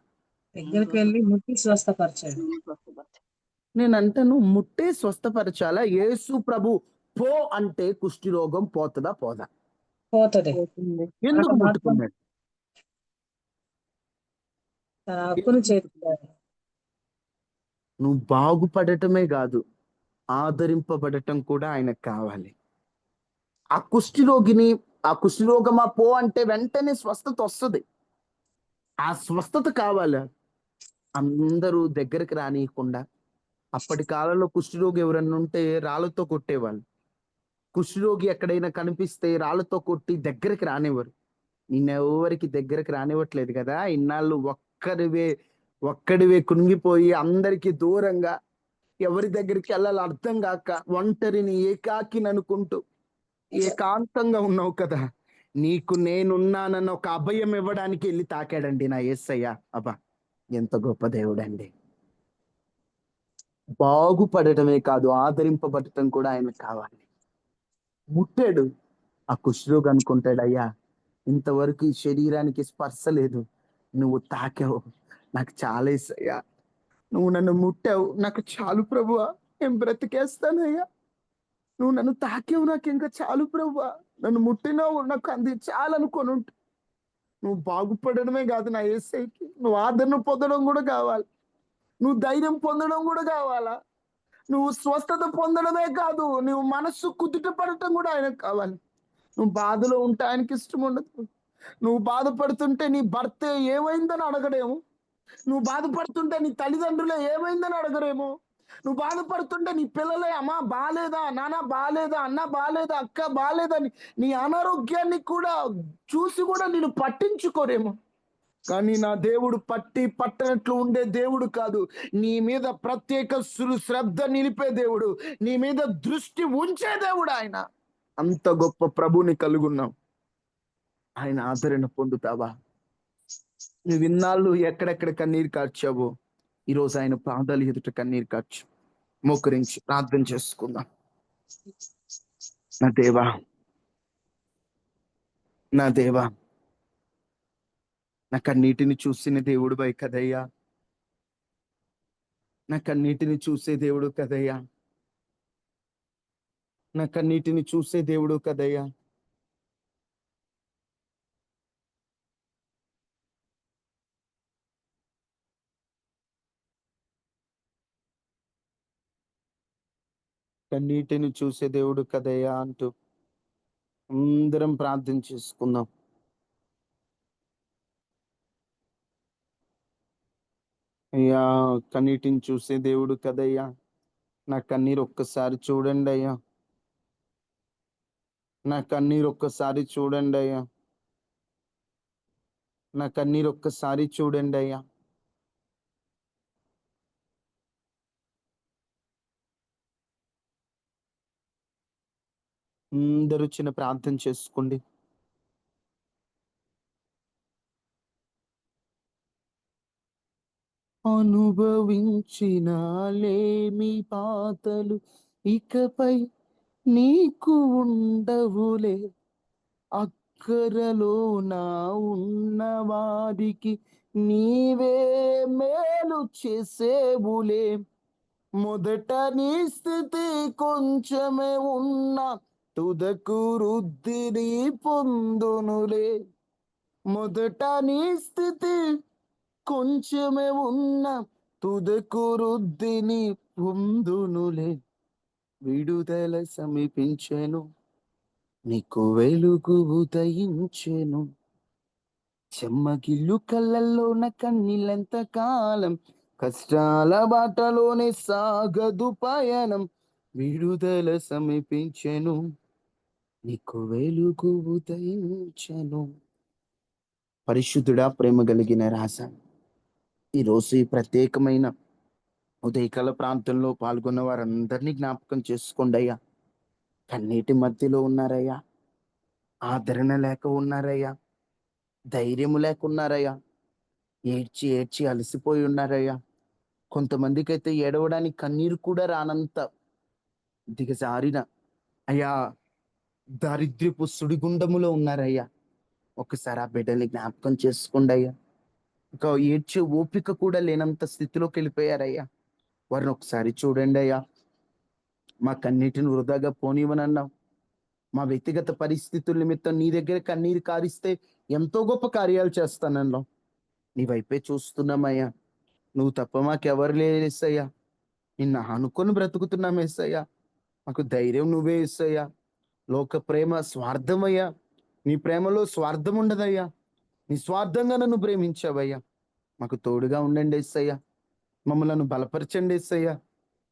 దగ్గరికి వెళ్ళి ముట్టి స్వస్థపరిచాడు. నేను అంటాను, ముట్టే స్వస్థపరచాలా? యేసు ప్రభు పో అంటే కుష్ఠిరోగం పోతుందా? పోదా? పోతుంది. ఎందుకు ముట్టుకున్నాడు? తన హక్కును చేర్చాడు. నువ్వు బాగుపడటమే కాదు, ఆదరింపబడటం కూడా ఆయనకు కావాలి. ఆ కుష్ఠిరోగిని ఆ కుష్ఠిరోగమా పో అంటే వెంటనే స్వస్థత వస్తుంది. ఆ స్వస్థత కావాలా? అందరూ దగ్గరికి రానియకుండా, అప్పటి కాలంలో కుష్ఠిరోగి ఎవరన్నా ఉంటే రాళ్ళతో కొట్టేవాళ్ళు. కుష్ఠిరోగి ఎక్కడైనా కనిపిస్తే రాళ్ళతో కొట్టి దగ్గరికి రానివ్వరు. నిన్నెవరికి దగ్గరికి రానివ్వట్లేదు కదా. ఇన్నాళ్ళు ఒక్కడివే కునిగిపోయి అందరికి దూరంగా ఎవరి దగ్గరికి వెళ్ళాలో అర్థం కాక ఒంటరిని ఏకాకిని అనుకుంటూ ఏకాంతంగా ఉన్నావు కదా. నీకు నేనున్నానన్న ఒక అభయం ఇవ్వడానికి వెళ్ళి తాకాడండి నా యేసయ్య. అబ్బా ఎంత గొప్ప దేవుడండి. బాగుపడటమే కాదు, ఆదరింపబడటం కూడా ఆయనకు కావాలి. ముట్టాడు, ఆ కుష్ఠరోగి అనుకుంటాడు, అయ్యా ఇంతవరకు ఈ శరీరానికి స్పర్శ లేదు, నువ్వు తాకావు, నాకు చాలా ఇస్తయ్యా, నువ్వు నన్ను ముట్టావు, నాకు చాలు ప్రభువా, నేను బ్రతికేస్తానయ్యా, నువ్వు నన్ను తాకావు, నాకు ఇంకా చాలు ప్రభువా, నన్ను ముట్టినావు, నాకు అంది చాలనుకొని ఉంటా. నువ్వు బాగుపడడమే కాదు నా యేసయ్యకి, నువ్వు ఆదరణ పొందడం కూడా కావాలి, నువ్వు ధైర్యం పొందడం కూడా కావాలా, నువ్వు స్వస్థత పొందడమే కాదు, నువ్వు మనస్సు కుదుట పడటం కూడా ఆయనకు కావాలి. నువ్వు బాధలో ఉంటే ఆయనకి ఇష్టం ఉండదు. నువ్వు బాధపడుతుంటే నీ భర్త ఏమైందని అడగడేమో, నువ్వు బాధపడుతుంటే నీ తల్లిదండ్రులే ఏమైందని అడగరేమో, నువ్వు బాధపడుతుంటే నీ పిల్లలే అమ్మా బాలేదా, నాన్న బాలేదా, అన్న బాలేదా, అక్క బాలేదా అని నీ అనారోగ్యాన్ని కూడా చూసి కూడా నేను పట్టించుకోరేమో. కానీ నా దేవుడు పట్టనట్లు ఉండే దేవుడు కాదు, నీ మీద ప్రత్యేక శ్రద్ధ నిలిపే దేవుడు, నీ మీద దృష్టి ఉంచే దేవుడు ఆయన. అంత గొప్ప ప్రభుని కలుగున్నాం. ఆయన ఆదరణ పొందుతావా? నువ్వు ఇన్నాళ్ళు ఎక్కడెక్కడ కన్నీరు కార్చావో, ఈరోజు ఆయన పాదాలు ఎదుట కన్నీరు కార్చు, మోకరించి ప్రార్థన చేసుకుందాం. నా దేవా, నా దేవా, నా కన్నీటిని చూసిన దేవుడు బై కదయ్యా, నా కన్నీటిని చూసే దేవుడు కదయ్యా, నా కన్నీటిని చూసే దేవుడు కదయ్యా. కన్నీటిని చూసే దేవుడు కదయ్యా అంటూ అందరం ప్రార్థన చేసుకుందాం. అయ్యా, కన్నీటిని చూసే దేవుడు కదయ్యా, నా కన్నీరు ఒక్కసారి చూడండి అయ్యా, నా కన్నీరు ఒక్కసారి చూడండి అయ్యా, నా కన్నీరు ఒక్కసారి చూడండి అయ్యా. అందరూ చిన్న ప్రార్థన చేసుకోండి. అనుభవించిన లేమి పాతలు ఇకపై నీకు ఉండవులే, అక్కరలో నా ఉన్న వారికి నీవే మేలు చేసేవులే. మొదట నీ స్థితి కొంచెమే ఉన్నా తుదకు వృద్ధిని పొందునులే. మొదట నీ స్థితి కొంచెమే ఉన్నా తుదకు వృద్ధిని పొందునులే. విడుదల సమీపించెను, నీకు వెలుగు ఉదయించెను, చెమ్మగిల్లు కళ్ళల్లోన కన్నీళ్ళెంత కాలం, కష్టాల బాటలోనే సాగదు పయనం. విడుదల సమీపించెను, నీకు వెలుగు ఉదయించెను. పరిశుద్ధుడా, ప్రేమ కలిగిన రాజా, ఈరోజు ఈ ప్రత్యేకమైన ఉదయకాల ప్రాంతంలో పాల్గొన్న వారందరినీ జ్ఞాపకం చేసుకోండి అయ్యా. కన్నీటి మధ్యలో ఉన్నారయ్యా, ఆదరణ లేక ఉన్నారయ్యా, ధైర్యము లేకున్నారయ్యా, ఏడ్చి ఏడ్చి అలసిపోయి ఉన్నారయ్యా. కొంతమందికి అయితే ఏడవడానికి కన్నీరు కూడా రానంత దిగజారిన అయ్యా దారిద్ర్యపు సుడిగుండములో ఉన్నారయ్యా. ఒకసారి ఆ బిడ్డని జ్ఞాపకం చేసుకోండి అయ్యా. ఇంకా ఏడ్చే ఓపిక కూడా లేనంత స్థితిలోకి వెళ్ళిపోయారయ్యా. వారిని ఒకసారి చూడండి అయ్యా. మా కన్నీటిని వృధాగా పోనివ్వనన్నావు. మా వ్యక్తిగత పరిస్థితుల నిమిత్తం నీ దగ్గర కన్నీరు కారిస్తే ఎంతో గొప్ప కార్యాలు చేస్తానన్నావు. నీ వైపే చూస్తున్నామయ్యా. నువ్వు తప్ప మాకెవరు లేరేసయ్యా. నిన్ను అనుకొని బ్రతుకుతున్నాం ఏసయ్యా. మాకు ధైర్యం నువ్వే ఏసయ్యా. లోక ప్రేమ స్వార్థమయ్యా, నీ ప్రేమలో స్వార్థం ఉండదయ్యా. నిస్వార్థంగా నన్ను ప్రేమించావయ్యా. మాకు తోడుగా ఉండండి ఏసయ్యా. మమ్మలను బలపరచండి ఏసయ్యా.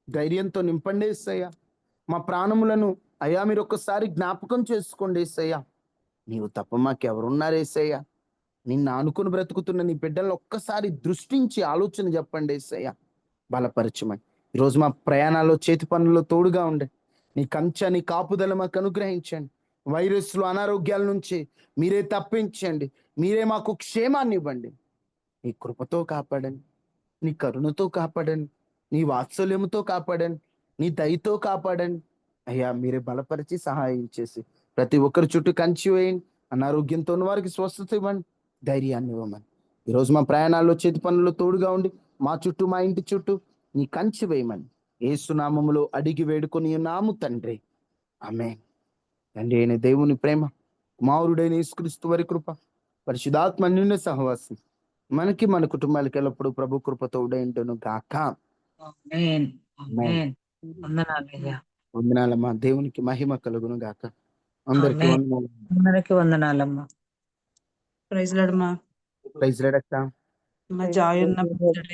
ధైర్యంతో నింపండి ఏసయ్యా. మా ప్రాణములను అయ్యా మీరు ఒక్కసారి జ్ఞాపకం చేసుకోండి ఏసయ్యా. నీవు తప్ప మాకెవరున్నారు ఏసయ్యా. నిన్ను ఆనుకుని బ్రతుకుతున్న నీ బిడ్డలను ఒక్కసారి దృష్టించి ఆలోచన చెప్పండి ఏసయ్యా. బలపరచమని ఈరోజు మా ప్రయాణాల్లో చేతి పనుల్లో తోడుగా ఉండే నీ కంచె, నీ కాపుదల మాకు అనుగ్రహించండి. వైరస్లు, అనారోగ్యాల నుంచి మీరే తప్పించండి. మీరే మాకు క్షేమాన్ని ఇవ్వండి. నీ కృపతో కాపాడండి, నీ కరుణతో కాపాడండి. నీ వాత్సల్యముతో కాపాడండి, నీ దయతో కాపాడండి అయ్యా. మీరే బలపరిచి సహాయం చేసి ప్రతి ఒక్కరి చుట్టూ కంచి వేయండి. అనారోగ్యంతో ఉన్న వారికి స్వస్థత ఇవ్వండి, ధైర్యాన్ని ఇవ్వమని. ఈరోజు మా ప్రయాణాల్లో చేతి పనుల్లో తోడుగా ఉండి మా చుట్టూ మా ఇంటి చుట్టూ నీ కంచి వేయమని యేసునామములో అడిగి వేడుకొని ఉన్నాము తండ్రి, ఆమేన్. తండ్రి అయిన దేవుని ప్రేమ, కుమారుడైన యేసుక్రీస్తు వారి కృప, పరిశుద్ధాత్మ అన్యోన్య సహవాసం మనకి మన కుటుంబాలకి ఎల్లప్పుడూ ప్రభు కృపతో ఉడైండును గాక. ఆమేన్. ఆమేన్. వందనాలయ్యా. వందనాలమ్మా. దేవునికి మహిమ కలుగును గాక. అందరికీ ఆమేన్. వందనాలు. అందరికీ వందనాలమ్మా. ప్రైజ్ లార్డ్ మా ప్రైజ్ లార్డ్ అక్క. జాయ్ ఉన్న